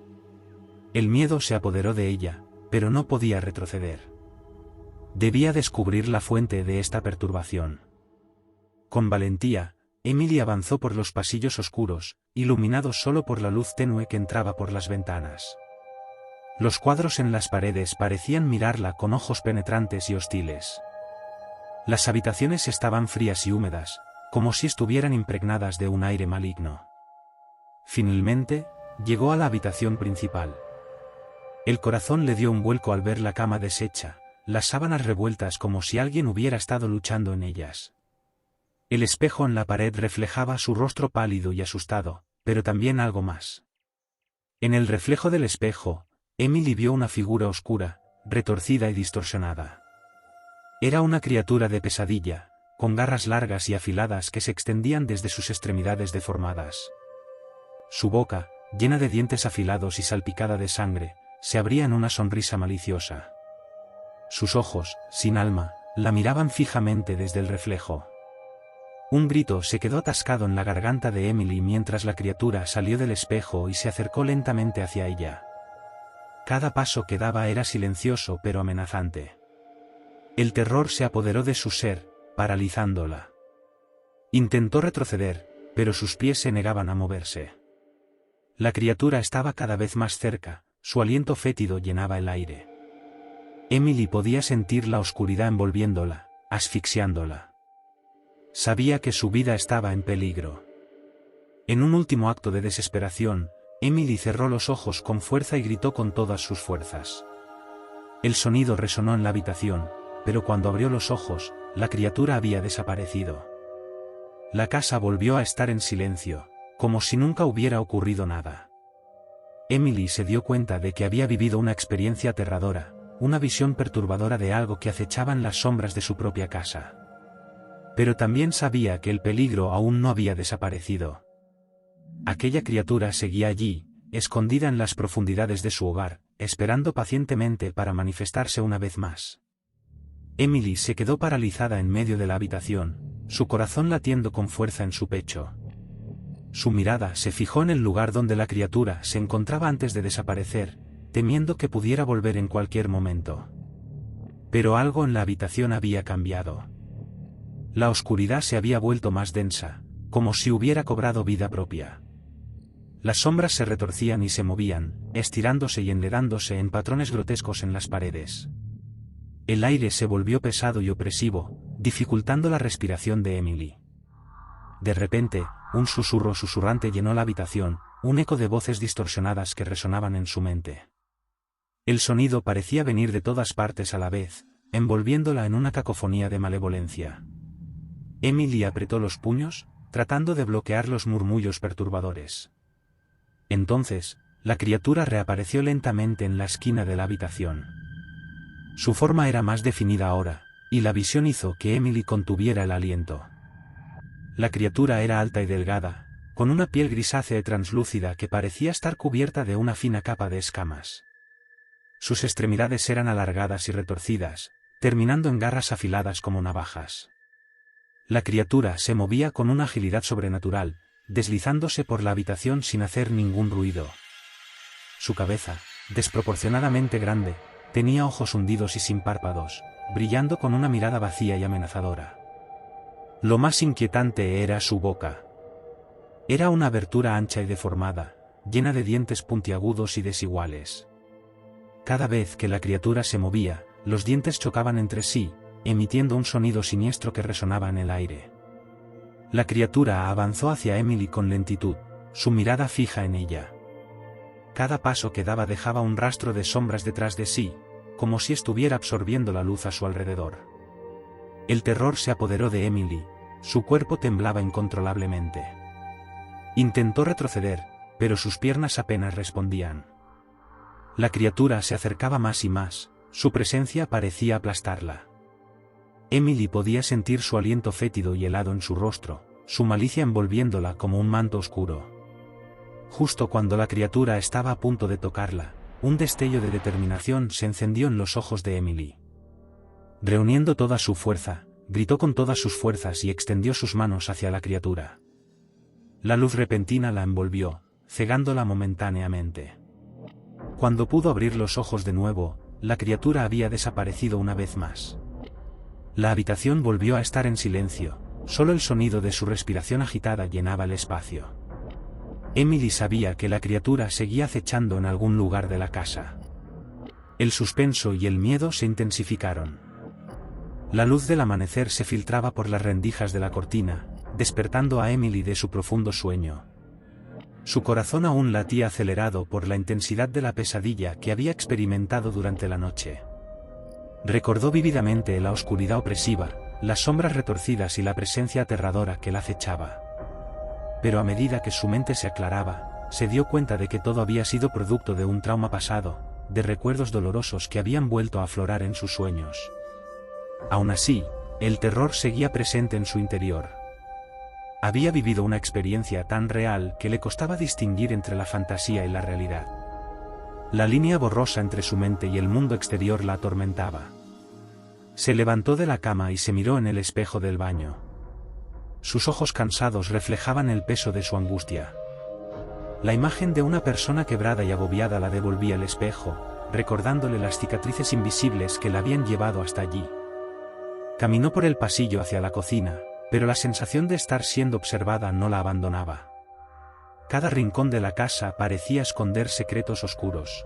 El miedo se apoderó de ella, pero no podía retroceder. Debía descubrir la fuente de esta perturbación. Con valentía, Emily avanzó por los pasillos oscuros, iluminados solo por la luz tenue que entraba por las ventanas. Los cuadros en las paredes parecían mirarla con ojos penetrantes y hostiles. Las habitaciones estaban frías y húmedas, como si estuvieran impregnadas de un aire maligno. Finalmente, llegó a la habitación principal. El corazón le dio un vuelco al ver la cama deshecha, las sábanas revueltas como si alguien hubiera estado luchando en ellas. El espejo en la pared reflejaba su rostro pálido y asustado, pero también algo más. En el reflejo del espejo, Emily vio una figura oscura, retorcida y distorsionada. Era una criatura de pesadilla, con garras largas y afiladas que se extendían desde sus extremidades deformadas. Su boca, llena de dientes afilados y salpicada de sangre, se abría en una sonrisa maliciosa. Sus ojos, sin alma, la miraban fijamente desde el reflejo. Un grito se quedó atascado en la garganta de Emily mientras la criatura salió del espejo y se acercó lentamente hacia ella. Cada paso que daba era silencioso pero amenazante. El terror se apoderó de su ser, paralizándola. Intentó retroceder, pero sus pies se negaban a moverse. La criatura estaba cada vez más cerca, su aliento fétido llenaba el aire. Emily podía sentir la oscuridad envolviéndola, asfixiándola. Sabía que su vida estaba en peligro. En un último acto de desesperación, Emily cerró los ojos con fuerza y gritó con todas sus fuerzas. El sonido resonó en la habitación, pero cuando abrió los ojos, la criatura había desaparecido. La casa volvió a estar en silencio, como si nunca hubiera ocurrido nada. Emily se dio cuenta de que había vivido una experiencia aterradora, una visión perturbadora de algo que acechaba en las sombras de su propia casa. Pero también sabía que el peligro aún no había desaparecido. Aquella criatura seguía allí, escondida en las profundidades de su hogar, esperando pacientemente para manifestarse una vez más. Emily se quedó paralizada en medio de la habitación, su corazón latiendo con fuerza en su pecho. Su mirada se fijó en el lugar donde la criatura se encontraba antes de desaparecer, temiendo que pudiera volver en cualquier momento. Pero algo en la habitación había cambiado. La oscuridad se había vuelto más densa, como si hubiera cobrado vida propia. Las sombras se retorcían y se movían, estirándose y enredándose en patrones grotescos en las paredes. El aire se volvió pesado y opresivo, dificultando la respiración de Emily. De repente, un susurro susurrante llenó la habitación, un eco de voces distorsionadas que resonaban en su mente. El sonido parecía venir de todas partes a la vez, envolviéndola en una cacofonía de malevolencia. Emily apretó los puños, tratando de bloquear los murmullos perturbadores. Entonces, la criatura reapareció lentamente en la esquina de la habitación. Su forma era más definida ahora, y la visión hizo que Emily contuviera el aliento. La criatura era alta y delgada, con una piel grisácea y translúcida que parecía estar cubierta de una fina capa de escamas. Sus extremidades eran alargadas y retorcidas, terminando en garras afiladas como navajas. La criatura se movía con una agilidad sobrenatural, deslizándose por la habitación sin hacer ningún ruido. Su cabeza, desproporcionadamente grande, tenía ojos hundidos y sin párpados, brillando con una mirada vacía y amenazadora. Lo más inquietante era su boca. Era una abertura ancha y deformada, llena de dientes puntiagudos y desiguales. Cada vez que la criatura se movía, los dientes chocaban entre sí, emitiendo un sonido siniestro que resonaba en el aire. La criatura avanzó hacia Emily con lentitud, su mirada fija en ella. Cada paso que daba dejaba un rastro de sombras detrás de sí, como si estuviera absorbiendo la luz a su alrededor. El terror se apoderó de Emily, su cuerpo temblaba incontrolablemente. Intentó retroceder, pero sus piernas apenas respondían. La criatura se acercaba más y más, su presencia parecía aplastarla. Emily podía sentir su aliento fétido y helado en su rostro, su malicia envolviéndola como un manto oscuro. Justo cuando la criatura estaba a punto de tocarla, un destello de determinación se encendió en los ojos de Emily. Reuniendo toda su fuerza, gritó con todas sus fuerzas y extendió sus manos hacia la criatura. La luz repentina la envolvió, cegándola momentáneamente. Cuando pudo abrir los ojos de nuevo, la criatura había desaparecido una vez más. La habitación volvió a estar en silencio, solo el sonido de su respiración agitada llenaba el espacio. Emily sabía que la criatura seguía acechando en algún lugar de la casa. El suspenso y el miedo se intensificaron. La luz del amanecer se filtraba por las rendijas de la cortina, despertando a Emily de su profundo sueño. Su corazón aún latía acelerado por la intensidad de la pesadilla que había experimentado durante la noche. Recordó vívidamente la oscuridad opresiva, las sombras retorcidas y la presencia aterradora que la acechaba. Pero a medida que su mente se aclaraba, se dio cuenta de que todo había sido producto de un trauma pasado, de recuerdos dolorosos que habían vuelto a aflorar en sus sueños. Aún así, el terror seguía presente en su interior. Había vivido una experiencia tan real que le costaba distinguir entre la fantasía y la realidad. La línea borrosa entre su mente y el mundo exterior la atormentaba. Se levantó de la cama y se miró en el espejo del baño. Sus ojos cansados reflejaban el peso de su angustia. La imagen de una persona quebrada y agobiada la devolvía el espejo, recordándole las cicatrices invisibles que la habían llevado hasta allí. Caminó por el pasillo hacia la cocina, pero la sensación de estar siendo observada no la abandonaba. Cada rincón de la casa parecía esconder secretos oscuros.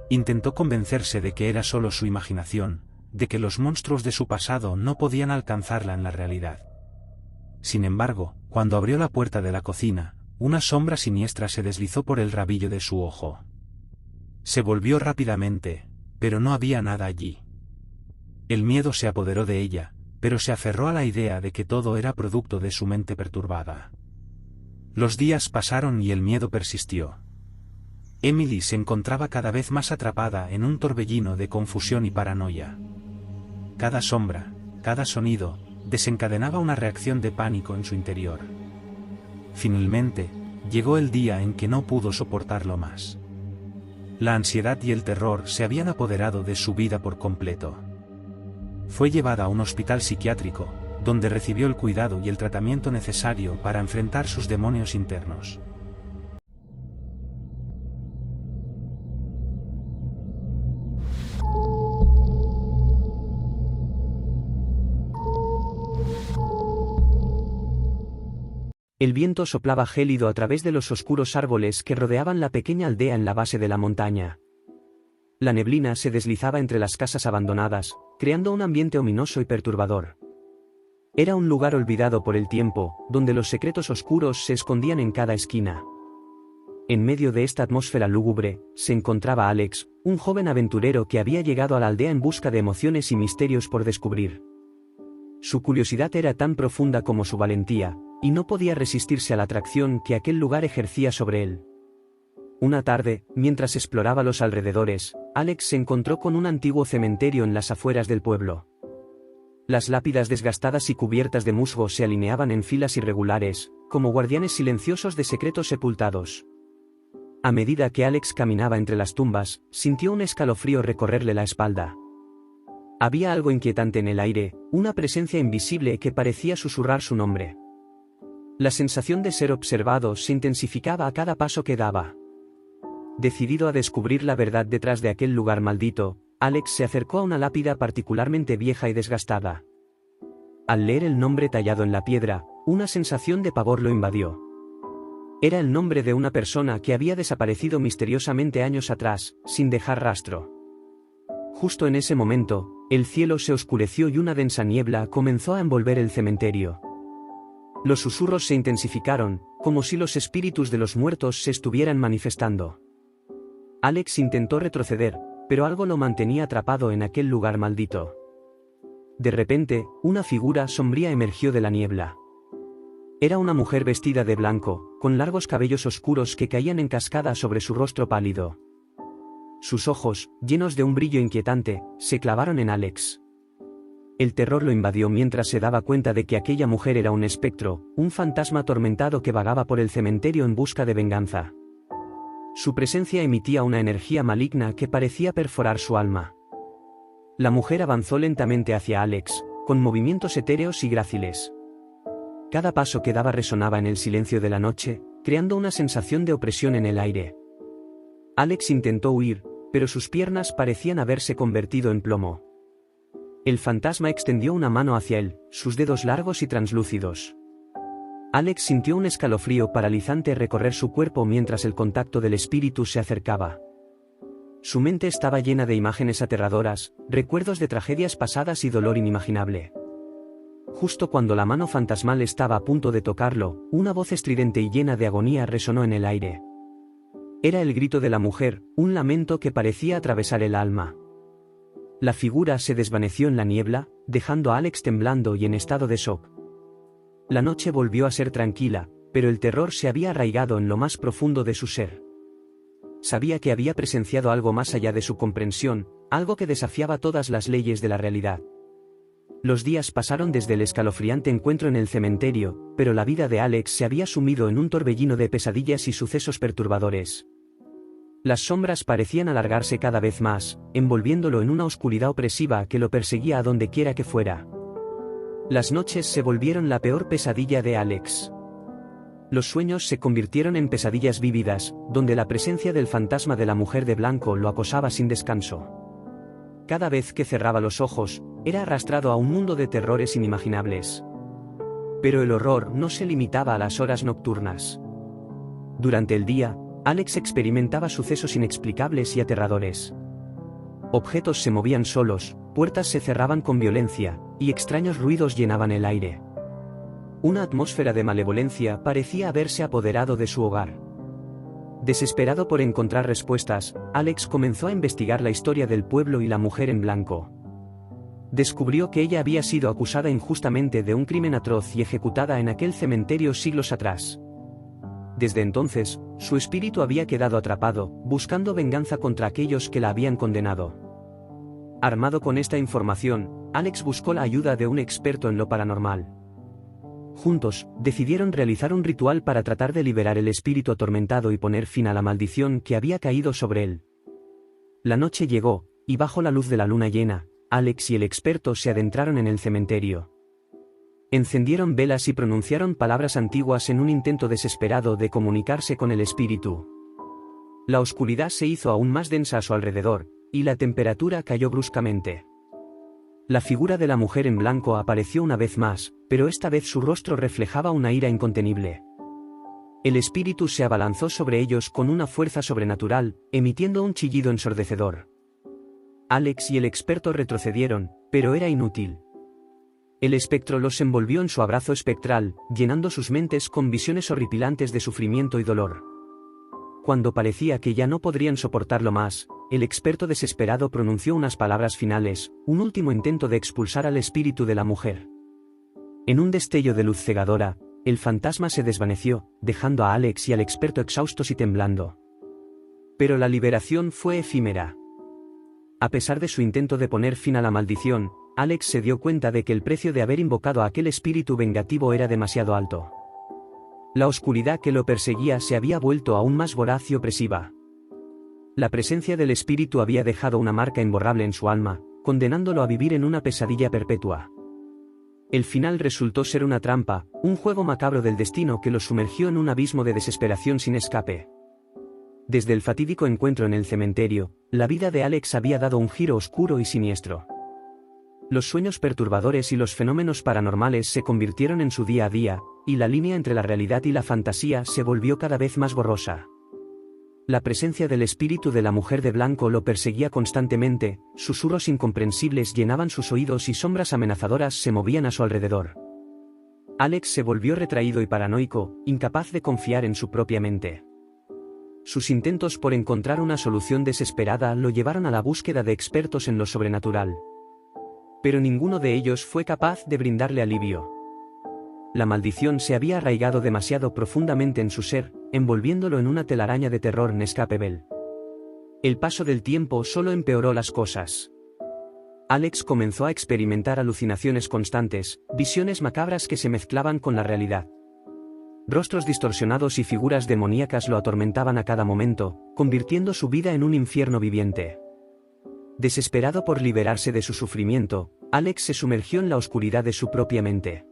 Intentó convencerse de que era solo su imaginación, de que los monstruos de su pasado no podían alcanzarla en la realidad. Sin embargo, cuando abrió la puerta de la cocina, una sombra siniestra se deslizó por el rabillo de su ojo. Se volvió rápidamente, pero no había nada allí. El miedo se apoderó de ella, pero se aferró a la idea de que todo era producto de su mente perturbada. Los días pasaron y el miedo persistió. Emily se encontraba cada vez más atrapada en un torbellino de confusión y paranoia. Cada sombra, cada sonido, desencadenaba una reacción de pánico en su interior. Finalmente, llegó el día en que no pudo soportarlo más. La ansiedad y el terror se habían apoderado de su vida por completo. Fue llevada a un hospital psiquiátrico, donde recibió el cuidado y el tratamiento necesario para enfrentar sus demonios internos. El viento soplaba gélido a través de los oscuros árboles que rodeaban la pequeña aldea en la base de la montaña. La neblina se deslizaba entre las casas abandonadas, creando un ambiente ominoso y perturbador. Era un lugar olvidado por el tiempo, donde los secretos oscuros se escondían en cada esquina. En medio de esta atmósfera lúgubre, se encontraba Alex, un joven aventurero que había llegado a la aldea en busca de emociones y misterios por descubrir. Su curiosidad era tan profunda como su valentía, y no podía resistirse a la atracción que aquel lugar ejercía sobre él. Una tarde, mientras exploraba los alrededores, Alex se encontró con un antiguo cementerio en las afueras del pueblo. Las lápidas desgastadas y cubiertas de musgo se alineaban en filas irregulares, como guardianes silenciosos de secretos sepultados. A medida que Alex caminaba entre las tumbas, sintió un escalofrío recorrerle la espalda. Había algo inquietante en el aire, una presencia invisible que parecía susurrar su nombre. La sensación de ser observado se intensificaba a cada paso que daba. Decidido a descubrir la verdad detrás de aquel lugar maldito, Alex se acercó a una lápida particularmente vieja y desgastada. Al leer el nombre tallado en la piedra, una sensación de pavor lo invadió. Era el nombre de una persona que había desaparecido misteriosamente años atrás, sin dejar rastro. Justo en ese momento, el cielo se oscureció y una densa niebla comenzó a envolver el cementerio. Los susurros se intensificaron, como si los espíritus de los muertos se estuvieran manifestando. Alex intentó retroceder, pero algo lo mantenía atrapado en aquel lugar maldito. De repente, una figura sombría emergió de la niebla. Era una mujer vestida de blanco, con largos cabellos oscuros que caían en cascada sobre su rostro pálido. Sus ojos, llenos de un brillo inquietante, se clavaron en Alex. El terror lo invadió mientras se daba cuenta de que aquella mujer era un espectro, un fantasma atormentado que vagaba por el cementerio en busca de venganza. Su presencia emitía una energía maligna que parecía perforar su alma. La mujer avanzó lentamente hacia Alex, con movimientos etéreos y gráciles. Cada paso que daba resonaba en el silencio de la noche, creando una sensación de opresión en el aire. Alex intentó huir, pero sus piernas parecían haberse convertido en plomo. El fantasma extendió una mano hacia él, sus dedos largos y translúcidos. Alex sintió un escalofrío paralizante recorrer su cuerpo mientras el contacto del espíritu se acercaba. Su mente estaba llena de imágenes aterradoras, recuerdos de tragedias pasadas y dolor inimaginable. Justo cuando la mano fantasmal estaba a punto de tocarlo, una voz estridente y llena de agonía resonó en el aire. Era el grito de la mujer, un lamento que parecía atravesar el alma. La figura se desvaneció en la niebla, dejando a Alex temblando y en estado de shock. La noche volvió a ser tranquila, pero el terror se había arraigado en lo más profundo de su ser. Sabía que había presenciado algo más allá de su comprensión, algo que desafiaba todas las leyes de la realidad. Los días pasaron desde el escalofriante encuentro en el cementerio, pero la vida de Alex se había sumido en un torbellino de pesadillas y sucesos perturbadores. Las sombras parecían alargarse cada vez más, envolviéndolo en una oscuridad opresiva que lo perseguía a donde quiera que fuera. Las noches se volvieron la peor pesadilla de Alex. Los sueños se convirtieron en pesadillas vívidas, donde la presencia del fantasma de la mujer de blanco lo acosaba sin descanso. Cada vez que cerraba los ojos, era arrastrado a un mundo de terrores inimaginables. Pero el horror no se limitaba a las horas nocturnas. Durante el día, Alex experimentaba sucesos inexplicables y aterradores. Objetos se movían solos, puertas se cerraban con violencia, y extraños ruidos llenaban el aire. Una atmósfera de malevolencia parecía haberse apoderado de su hogar. Desesperado por encontrar respuestas, Alex comenzó a investigar la historia del pueblo y la mujer en blanco. Descubrió que ella había sido acusada injustamente de un crimen atroz y ejecutada en aquel cementerio siglos atrás. Desde entonces, su espíritu había quedado atrapado, buscando venganza contra aquellos que la habían condenado. Armado con esta información, Alex buscó la ayuda de un experto en lo paranormal. Juntos, decidieron realizar un ritual para tratar de liberar el espíritu atormentado y poner fin a la maldición que había caído sobre él. La noche llegó, y bajo la luz de la luna llena, Alex y el experto se adentraron en el cementerio. Encendieron velas y pronunciaron palabras antiguas en un intento desesperado de comunicarse con el espíritu. La oscuridad se hizo aún más densa a su alrededor, y la temperatura cayó bruscamente. La figura de la mujer en blanco apareció una vez más, pero esta vez su rostro reflejaba una ira incontenible. El espíritu se abalanzó sobre ellos con una fuerza sobrenatural, emitiendo un chillido ensordecedor. Alex y el experto retrocedieron, pero era inútil. El espectro los envolvió en su abrazo espectral, llenando sus mentes con visiones horripilantes de sufrimiento y dolor. Cuando parecía que ya no podrían soportarlo más, el experto desesperado pronunció unas palabras finales, un último intento de expulsar al espíritu de la mujer. En un destello de luz cegadora, el fantasma se desvaneció, dejando a Alex y al experto exhaustos y temblando. Pero la liberación fue efímera. A pesar de su intento de poner fin a la maldición, Alex se dio cuenta de que el precio de haber invocado a aquel espíritu vengativo era demasiado alto. La oscuridad que lo perseguía se había vuelto aún más voraz y opresiva. La presencia del espíritu había dejado una marca imborrable en su alma, condenándolo a vivir en una pesadilla perpetua. El final resultó ser una trampa, un juego macabro del destino que lo sumergió en un abismo de desesperación sin escape. Desde el fatídico encuentro en el cementerio, la vida de Alex había dado un giro oscuro y siniestro. Los sueños perturbadores y los fenómenos paranormales se convirtieron en su día a día, y la línea entre la realidad y la fantasía se volvió cada vez más borrosa. La presencia del espíritu de la mujer de blanco lo perseguía constantemente, susurros incomprensibles llenaban sus oídos y sombras amenazadoras se movían a su alrededor. Alex se volvió retraído y paranoico, incapaz de confiar en su propia mente. Sus intentos por encontrar una solución desesperada lo llevaron a la búsqueda de expertos en lo sobrenatural. Pero ninguno de ellos fue capaz de brindarle alivio. La maldición se había arraigado demasiado profundamente en su ser, envolviéndolo en una telaraña de terror inescapable. El paso del tiempo solo empeoró las cosas. Alex comenzó a experimentar alucinaciones constantes, visiones macabras que se mezclaban con la realidad. Rostros distorsionados y figuras demoníacas lo atormentaban a cada momento, convirtiendo su vida en un infierno viviente. Desesperado por liberarse de su sufrimiento, Alex se sumergió en la oscuridad de su propia mente.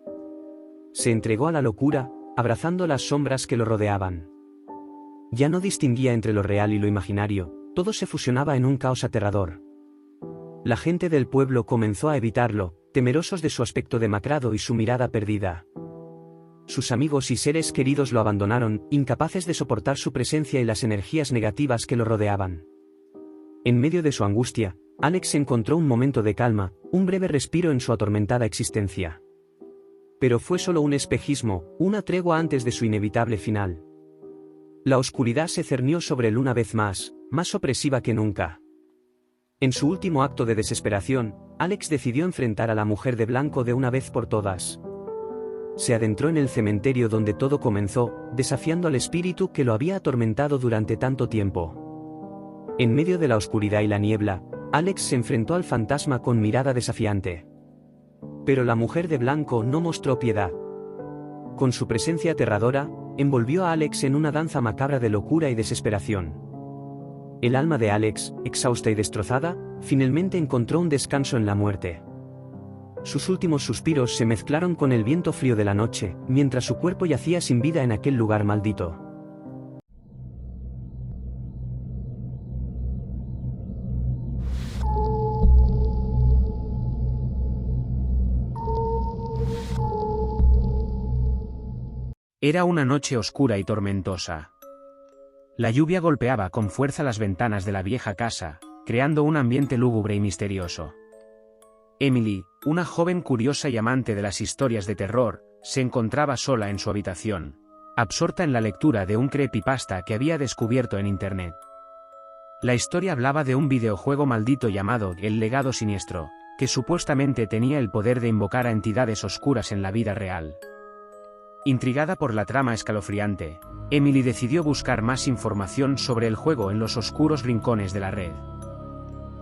Se entregó a la locura, abrazando las sombras que lo rodeaban. Ya no distinguía entre lo real y lo imaginario, todo se fusionaba en un caos aterrador. La gente del pueblo comenzó a evitarlo, temerosos de su aspecto demacrado y su mirada perdida. Sus amigos y seres queridos lo abandonaron, incapaces de soportar su presencia y las energías negativas que lo rodeaban. En medio de su angustia, Alex encontró un momento de calma, un breve respiro en su atormentada existencia. Pero fue solo un espejismo, una tregua antes de su inevitable final. La oscuridad se cernió sobre él una vez más opresiva que nunca. En su último acto de desesperación, Alex decidió enfrentar a la mujer de blanco de una vez por todas. Se adentró en el cementerio donde todo comenzó, desafiando al espíritu que lo había atormentado durante tanto tiempo. En medio de la oscuridad y la niebla, Alex se enfrentó al fantasma con mirada desafiante. Pero la mujer de blanco no mostró piedad. Con su presencia aterradora, envolvió a Alex en una danza macabra de locura y desesperación. El alma de Alex, exhausta y destrozada, finalmente encontró un descanso en la muerte. Sus últimos suspiros se mezclaron con el viento frío de la noche, mientras su cuerpo yacía sin vida en aquel lugar maldito. Era una noche oscura y tormentosa. La lluvia golpeaba con fuerza las ventanas de la vieja casa, creando un ambiente lúgubre y misterioso. Emily, una joven curiosa y amante de las historias de terror, se encontraba sola en su habitación, absorta en la lectura de un creepypasta que había descubierto en internet. La historia hablaba de un videojuego maldito llamado El Legado Siniestro, que supuestamente tenía el poder de invocar a entidades oscuras en la vida real. Intrigada por la trama escalofriante, Emily decidió buscar más información sobre el juego en los oscuros rincones de la red.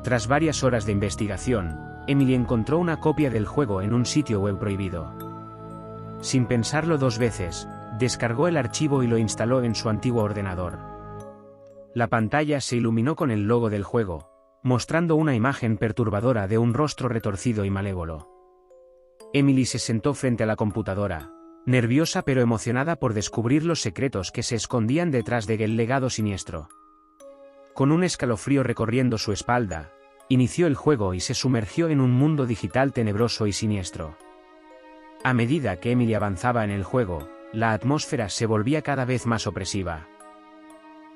Tras varias horas de investigación, Emily encontró una copia del juego en un sitio web prohibido. Sin pensarlo dos veces, descargó el archivo y lo instaló en su antiguo ordenador. La pantalla se iluminó con el logo del juego, mostrando una imagen perturbadora de un rostro retorcido y malévolo. Emily se sentó frente a la computadora, nerviosa pero emocionada por descubrir los secretos que se escondían detrás de El legado siniestro. Con un escalofrío recorriendo su espalda, inició el juego y se sumergió en un mundo digital tenebroso y siniestro. A medida que Emily avanzaba en el juego, la atmósfera se volvía cada vez más opresiva.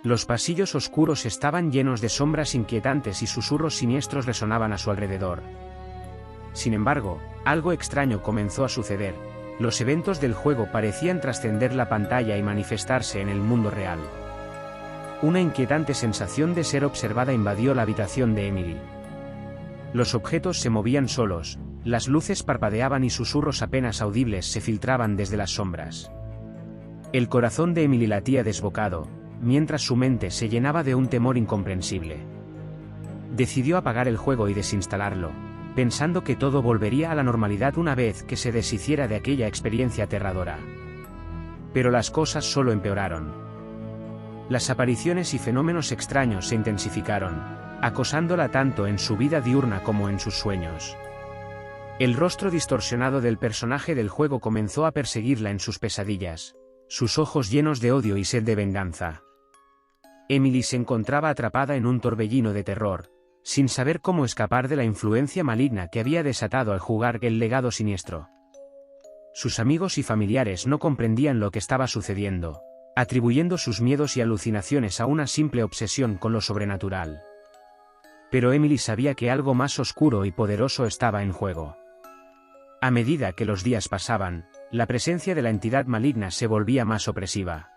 Los pasillos oscuros estaban llenos de sombras inquietantes y susurros siniestros resonaban a su alrededor. Sin embargo, algo extraño comenzó a suceder. Los eventos del juego parecían trascender la pantalla y manifestarse en el mundo real. Una inquietante sensación de ser observada invadió la habitación de Emily. Los objetos se movían solos, las luces parpadeaban y susurros apenas audibles se filtraban desde las sombras. El corazón de Emily latía desbocado, mientras su mente se llenaba de un temor incomprensible. Decidió apagar el juego y desinstalarlo, pensando que todo volvería a la normalidad una vez que se deshiciera de aquella experiencia aterradora. Pero las cosas solo empeoraron. Las apariciones y fenómenos extraños se intensificaron, acosándola tanto en su vida diurna como en sus sueños. El rostro distorsionado del personaje del juego comenzó a perseguirla en sus pesadillas, sus ojos llenos de odio y sed de venganza. Emily se encontraba atrapada en un torbellino de terror, sin saber cómo escapar de la influencia maligna que había desatado al jugar El legado siniestro. Sus amigos y familiares no comprendían lo que estaba sucediendo, atribuyendo sus miedos y alucinaciones a una simple obsesión con lo sobrenatural. Pero Emily sabía que algo más oscuro y poderoso estaba en juego. A medida que los días pasaban, la presencia de la entidad maligna se volvía más opresiva.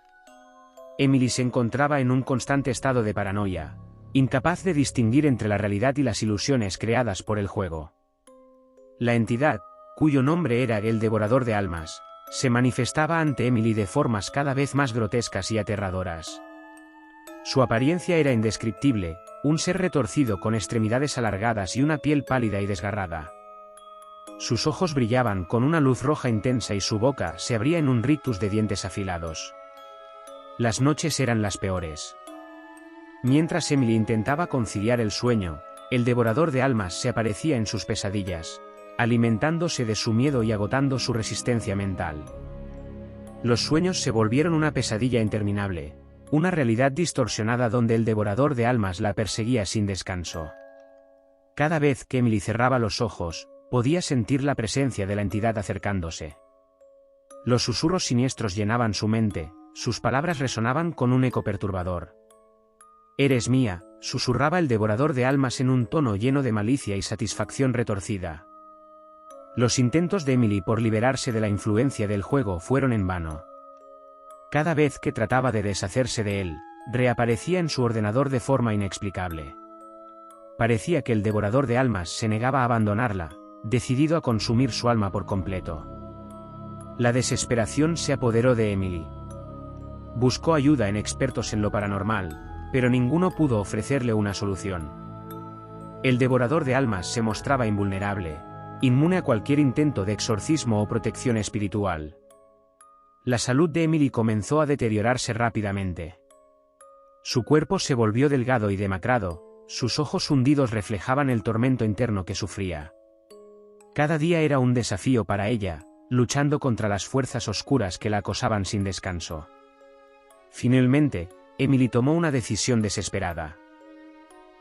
Emily se encontraba en un constante estado de paranoia, incapaz de distinguir entre la realidad y las ilusiones creadas por el juego. La entidad, cuyo nombre era el Devorador de Almas, se manifestaba ante Emily de formas cada vez más grotescas y aterradoras. Su apariencia era indescriptible, un ser retorcido con extremidades alargadas y una piel pálida y desgarrada. Sus ojos brillaban con una luz roja intensa y su boca se abría en un rictus de dientes afilados. Las noches eran las peores. Mientras Emily intentaba conciliar el sueño, el Devorador de Almas se aparecía en sus pesadillas, alimentándose de su miedo y agotando su resistencia mental. Los sueños se volvieron una pesadilla interminable, una realidad distorsionada donde el Devorador de Almas la perseguía sin descanso. Cada vez que Emily cerraba los ojos, podía sentir la presencia de la entidad acercándose. Los susurros siniestros llenaban su mente, sus palabras resonaban con un eco perturbador. «Eres mía», susurraba el Devorador de Almas en un tono lleno de malicia y satisfacción retorcida. Los intentos de Emily por liberarse de la influencia del juego fueron en vano. Cada vez que trataba de deshacerse de él, reaparecía en su ordenador de forma inexplicable. Parecía que el Devorador de Almas se negaba a abandonarla, decidido a consumir su alma por completo. La desesperación se apoderó de Emily. Buscó ayuda en expertos en lo paranormal, pero ninguno pudo ofrecerle una solución. El Devorador de Almas se mostraba invulnerable, inmune a cualquier intento de exorcismo o protección espiritual. La salud de Emily comenzó a deteriorarse rápidamente. Su cuerpo se volvió delgado y demacrado, sus ojos hundidos reflejaban el tormento interno que sufría. Cada día era un desafío para ella, luchando contra las fuerzas oscuras que la acosaban sin descanso. Finalmente, Emily tomó una decisión desesperada.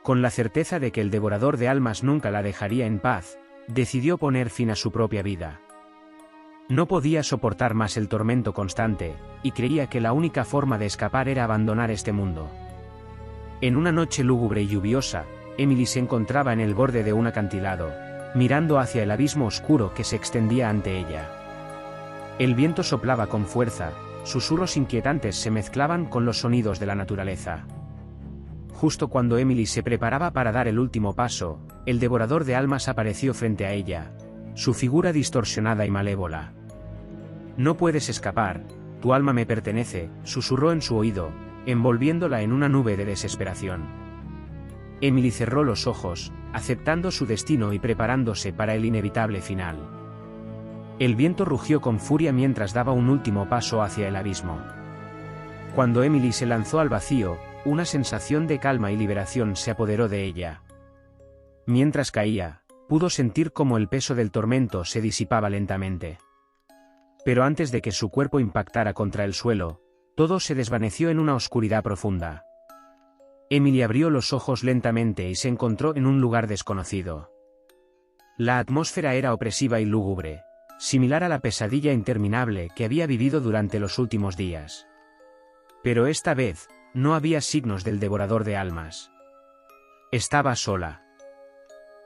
Con la certeza de que el Devorador de Almas nunca la dejaría en paz, decidió poner fin a su propia vida. No podía soportar más el tormento constante, y creía que la única forma de escapar era abandonar este mundo. En una noche lúgubre y lluviosa, Emily se encontraba en el borde de un acantilado, mirando hacia el abismo oscuro que se extendía ante ella. El viento soplaba con fuerza, susurros inquietantes se mezclaban con los sonidos de la naturaleza. Justo cuando Emily se preparaba para dar el último paso, el Devorador de Almas apareció frente a ella, su figura distorsionada y malévola. No puedes escapar, tu alma me pertenece, susurró en su oído, envolviéndola en una nube de desesperación. Emily cerró los ojos, aceptando su destino y preparándose para el inevitable final. El viento rugió con furia mientras daba un último paso hacia el abismo. Cuando Emily se lanzó al vacío, una sensación de calma y liberación se apoderó de ella. Mientras caía, pudo sentir cómo el peso del tormento se disipaba lentamente. Pero antes de que su cuerpo impactara contra el suelo, todo se desvaneció en una oscuridad profunda. Emily abrió los ojos lentamente y se encontró en un lugar desconocido. La atmósfera era opresiva y lúgubre, similar a la pesadilla interminable que había vivido durante los últimos días. Pero esta vez, no había signos del devorador de almas. Estaba sola.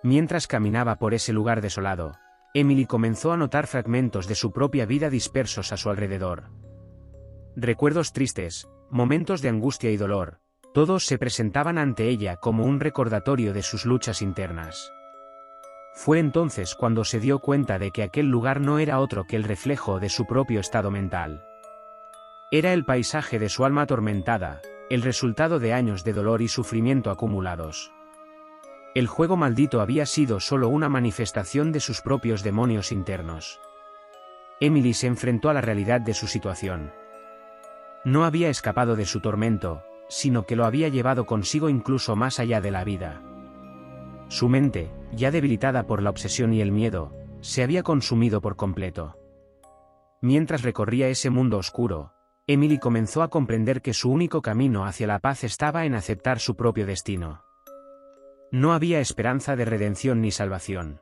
Mientras caminaba por ese lugar desolado, Emily comenzó a notar fragmentos de su propia vida dispersos a su alrededor. Recuerdos tristes, momentos de angustia y dolor, todos se presentaban ante ella como un recordatorio de sus luchas internas. Fue entonces cuando se dio cuenta de que aquel lugar no era otro que el reflejo de su propio estado mental. Era el paisaje de su alma atormentada, el resultado de años de dolor y sufrimiento acumulados. El juego maldito había sido solo una manifestación de sus propios demonios internos. Emily se enfrentó a la realidad de su situación. No había escapado de su tormento, sino que lo había llevado consigo incluso más allá de la vida. Su mente, ya debilitada por la obsesión y el miedo, se había consumido por completo. Mientras recorría ese mundo oscuro, Emily comenzó a comprender que su único camino hacia la paz estaba en aceptar su propio destino. No había esperanza de redención ni salvación.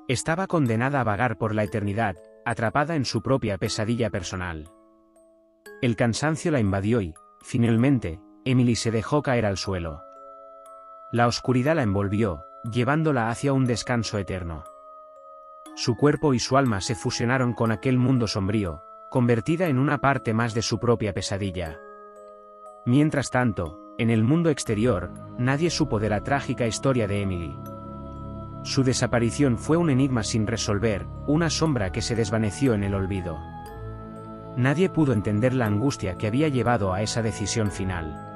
Estaba condenada a vagar por la eternidad, atrapada en su propia pesadilla personal. El cansancio la invadió y, finalmente, Emily se dejó caer al suelo. La oscuridad la envolvió, llevándola hacia un descanso eterno. Su cuerpo y su alma se fusionaron con aquel mundo sombrío, convertida en una parte más de su propia pesadilla. Mientras tanto, en el mundo exterior, nadie supo de la trágica historia de Emily. Su desaparición fue un enigma sin resolver, una sombra que se desvaneció en el olvido. Nadie pudo entender la angustia que había llevado a esa decisión final.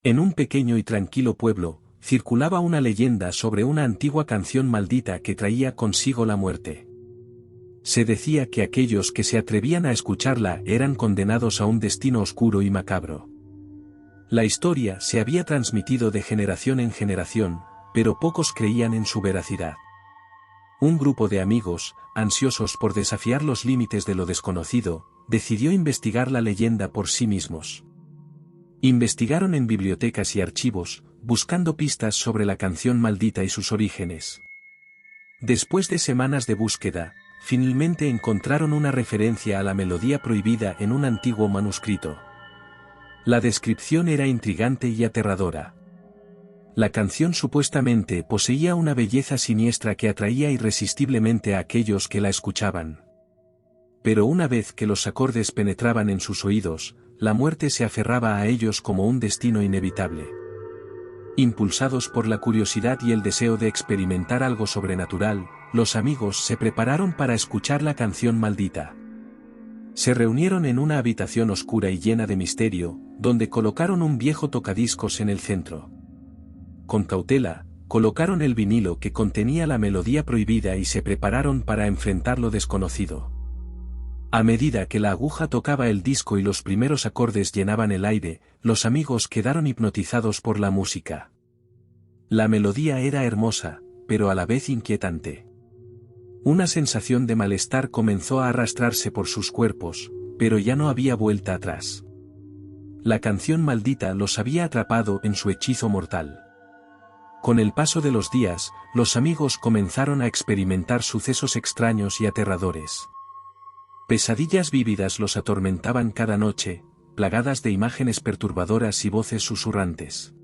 En un pequeño y tranquilo pueblo, circulaba una leyenda sobre una antigua canción maldita que traía consigo la muerte. Se decía que aquellos que se atrevían a escucharla eran condenados a un destino oscuro y macabro. La historia se había transmitido de generación en generación, pero pocos creían en su veracidad. Un grupo de amigos, ansiosos por desafiar los límites de lo desconocido, decidió investigar la leyenda por sí mismos. Investigaron en bibliotecas y archivos, buscando pistas sobre la canción maldita y sus orígenes. Después de semanas de búsqueda, finalmente encontraron una referencia a la melodía prohibida en un antiguo manuscrito. La descripción era intrigante y aterradora. La canción supuestamente poseía una belleza siniestra que atraía irresistiblemente a aquellos que la escuchaban. Pero una vez que los acordes penetraban en sus oídos, la muerte se aferraba a ellos como un destino inevitable. Impulsados por la curiosidad y el deseo de experimentar algo sobrenatural, los amigos se prepararon para escuchar la canción maldita. Se reunieron en una habitación oscura y llena de misterio, donde colocaron un viejo tocadiscos en el centro. Con cautela, colocaron el vinilo que contenía la melodía prohibida y se prepararon para enfrentar lo desconocido. A medida que la aguja tocaba el disco y los primeros acordes llenaban el aire, los amigos quedaron hipnotizados por la música. La melodía era hermosa, pero a la vez inquietante. Una sensación de malestar comenzó a arrastrarse por sus cuerpos, pero ya no había vuelta atrás. La canción maldita los había atrapado en su hechizo mortal. Con el paso de los días, los amigos comenzaron a experimentar sucesos extraños y aterradores. Pesadillas vívidas los atormentaban cada noche, plagadas de imágenes perturbadoras y voces susurrantes.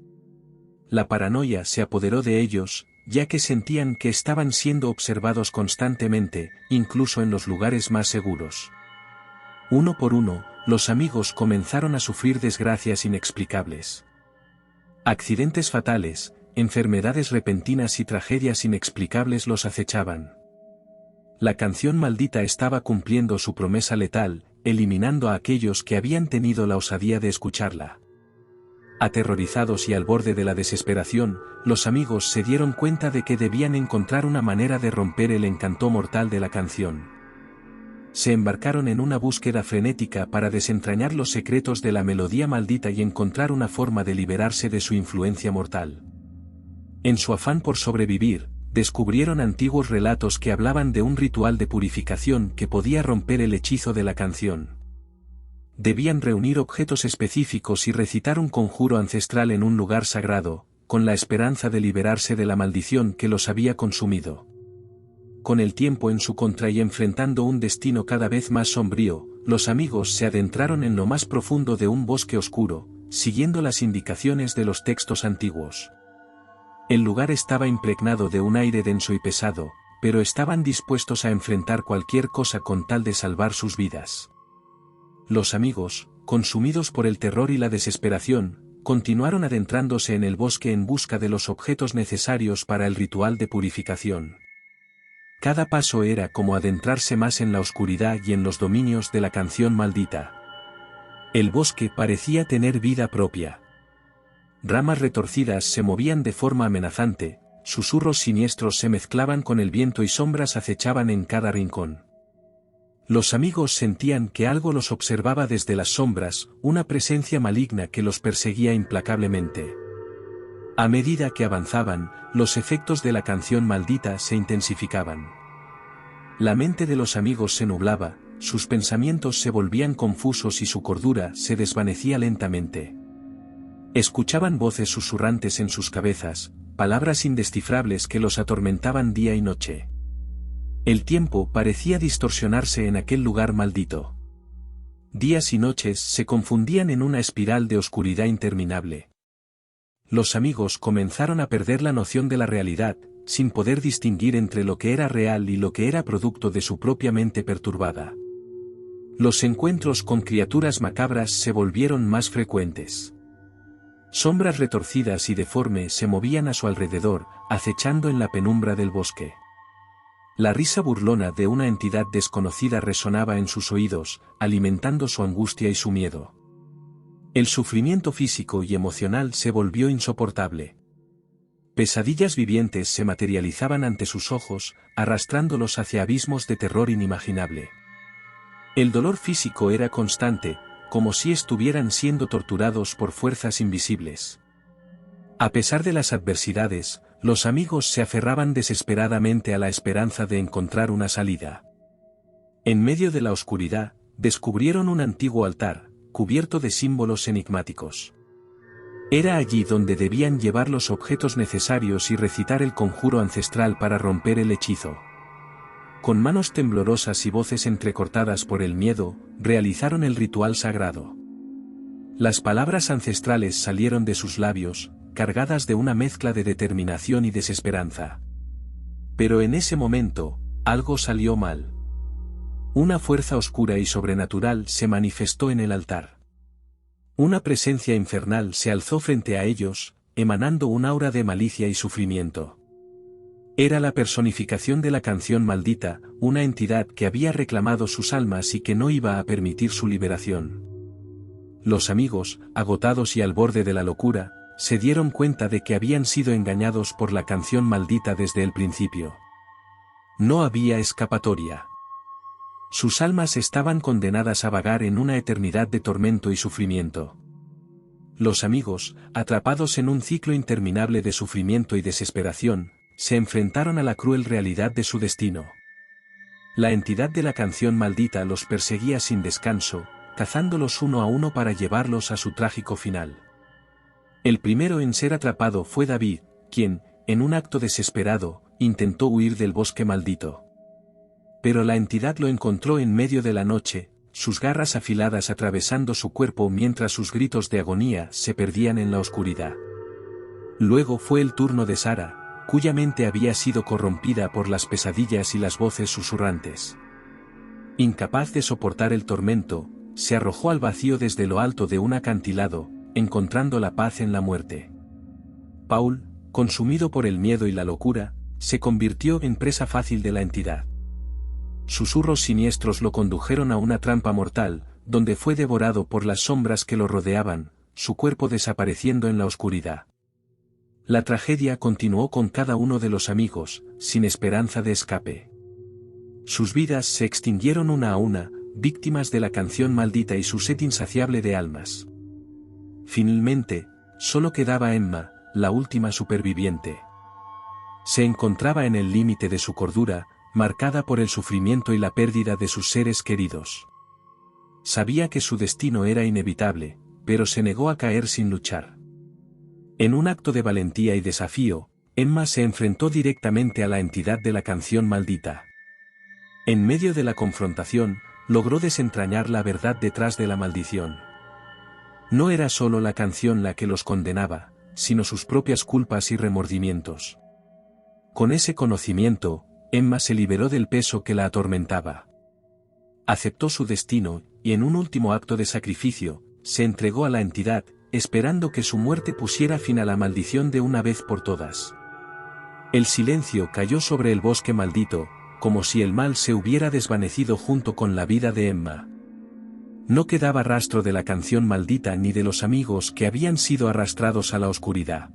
La paranoia se apoderó de ellos, ya que sentían que estaban siendo observados constantemente, incluso en los lugares más seguros. Uno por uno, los amigos comenzaron a sufrir desgracias inexplicables. Accidentes fatales, enfermedades repentinas y tragedias inexplicables los acechaban. La canción maldita estaba cumpliendo su promesa letal, eliminando a aquellos que habían tenido la osadía de escucharla. Aterrorizados y al borde de la desesperación, los amigos se dieron cuenta de que debían encontrar una manera de romper el encanto mortal de la canción. Se embarcaron en una búsqueda frenética para desentrañar los secretos de la melodía maldita y encontrar una forma de liberarse de su influencia mortal. En su afán por sobrevivir, descubrieron antiguos relatos que hablaban de un ritual de purificación que podía romper el hechizo de la canción. Debían reunir objetos específicos y recitar un conjuro ancestral en un lugar sagrado, con la esperanza de liberarse de la maldición que los había consumido. Con el tiempo en su contra y enfrentando un destino cada vez más sombrío, los amigos se adentraron en lo más profundo de un bosque oscuro, siguiendo las indicaciones de los textos antiguos. El lugar estaba impregnado de un aire denso y pesado, pero estaban dispuestos a enfrentar cualquier cosa con tal de salvar sus vidas. Los amigos, consumidos por el terror y la desesperación, continuaron adentrándose en el bosque en busca de los objetos necesarios para el ritual de purificación. Cada paso era como adentrarse más en la oscuridad y en los dominios de la canción maldita. El bosque parecía tener vida propia. Ramas retorcidas se movían de forma amenazante, susurros siniestros se mezclaban con el viento y sombras acechaban en cada rincón. Los amigos sentían que algo los observaba desde las sombras, una presencia maligna que los perseguía implacablemente. A medida que avanzaban, los efectos de la canción maldita se intensificaban. La mente de los amigos se nublaba, sus pensamientos se volvían confusos y su cordura se desvanecía lentamente. Escuchaban voces susurrantes en sus cabezas, palabras indescifrables que los atormentaban día y noche. El tiempo parecía distorsionarse en aquel lugar maldito. Días y noches se confundían en una espiral de oscuridad interminable. Los amigos comenzaron a perder la noción de la realidad, sin poder distinguir entre lo que era real y lo que era producto de su propia mente perturbada. Los encuentros con criaturas macabras se volvieron más frecuentes. Sombras retorcidas y deformes se movían a su alrededor, acechando en la penumbra del bosque. La risa burlona de una entidad desconocida resonaba en sus oídos, alimentando su angustia y su miedo. El sufrimiento físico y emocional se volvió insoportable. Pesadillas vivientes se materializaban ante sus ojos, arrastrándolos hacia abismos de terror inimaginable. El dolor físico era constante, como si estuvieran siendo torturados por fuerzas invisibles. A pesar de las adversidades, los amigos se aferraban desesperadamente a la esperanza de encontrar una salida. En medio de la oscuridad, descubrieron un antiguo altar, cubierto de símbolos enigmáticos. Era allí donde debían llevar los objetos necesarios y recitar el conjuro ancestral para romper el hechizo. Con manos temblorosas y voces entrecortadas por el miedo, realizaron el ritual sagrado. Las palabras ancestrales salieron de sus labios, cargadas de una mezcla de determinación y desesperanza. Pero en ese momento, algo salió mal. Una fuerza oscura y sobrenatural se manifestó en el altar. Una presencia infernal se alzó frente a ellos, emanando un aura de malicia y sufrimiento. Era la personificación de la canción maldita, una entidad que había reclamado sus almas y que no iba a permitir su liberación. Los amigos, agotados y al borde de la locura, se dieron cuenta de que habían sido engañados por la canción maldita desde el principio. No había escapatoria. Sus almas estaban condenadas a vagar en una eternidad de tormento y sufrimiento. Los amigos, atrapados en un ciclo interminable de sufrimiento y desesperación, se enfrentaron a la cruel realidad de su destino. La entidad de la canción maldita los perseguía sin descanso, cazándolos uno a uno para llevarlos a su trágico final. El primero en ser atrapado fue David, quien, en un acto desesperado, intentó huir del bosque maldito. Pero la entidad lo encontró en medio de la noche, sus garras afiladas atravesando su cuerpo mientras sus gritos de agonía se perdían en la oscuridad. Luego fue el turno de Sara, cuya mente había sido corrompida por las pesadillas y las voces susurrantes. Incapaz de soportar el tormento, se arrojó al vacío desde lo alto de un acantilado, encontrando la paz en la muerte. Paul, consumido por el miedo y la locura, se convirtió en presa fácil de la entidad. Susurros siniestros lo condujeron a una trampa mortal, donde fue devorado por las sombras que lo rodeaban, su cuerpo desapareciendo en la oscuridad. La tragedia continuó con cada uno de los amigos, sin esperanza de escape. Sus vidas se extinguieron una a una, víctimas de la canción maldita y su sed insaciable de almas. Finalmente, solo quedaba Emma, la última superviviente. Se encontraba en el límite de su cordura, marcada por el sufrimiento y la pérdida de sus seres queridos. Sabía que su destino era inevitable, pero se negó a caer sin luchar. En un acto de valentía y desafío, Emma se enfrentó directamente a la entidad de la canción maldita. En medio de la confrontación, logró desentrañar la verdad detrás de la maldición. No era solo la canción la que los condenaba, sino sus propias culpas y remordimientos. Con ese conocimiento, Emma se liberó del peso que la atormentaba. Aceptó su destino, y en un último acto de sacrificio, se entregó a la entidad, esperando que su muerte pusiera fin a la maldición de una vez por todas. El silencio cayó sobre el bosque maldito, como si el mal se hubiera desvanecido junto con la vida de Emma. No quedaba rastro de la canción maldita ni de los amigos que habían sido arrastrados a la oscuridad.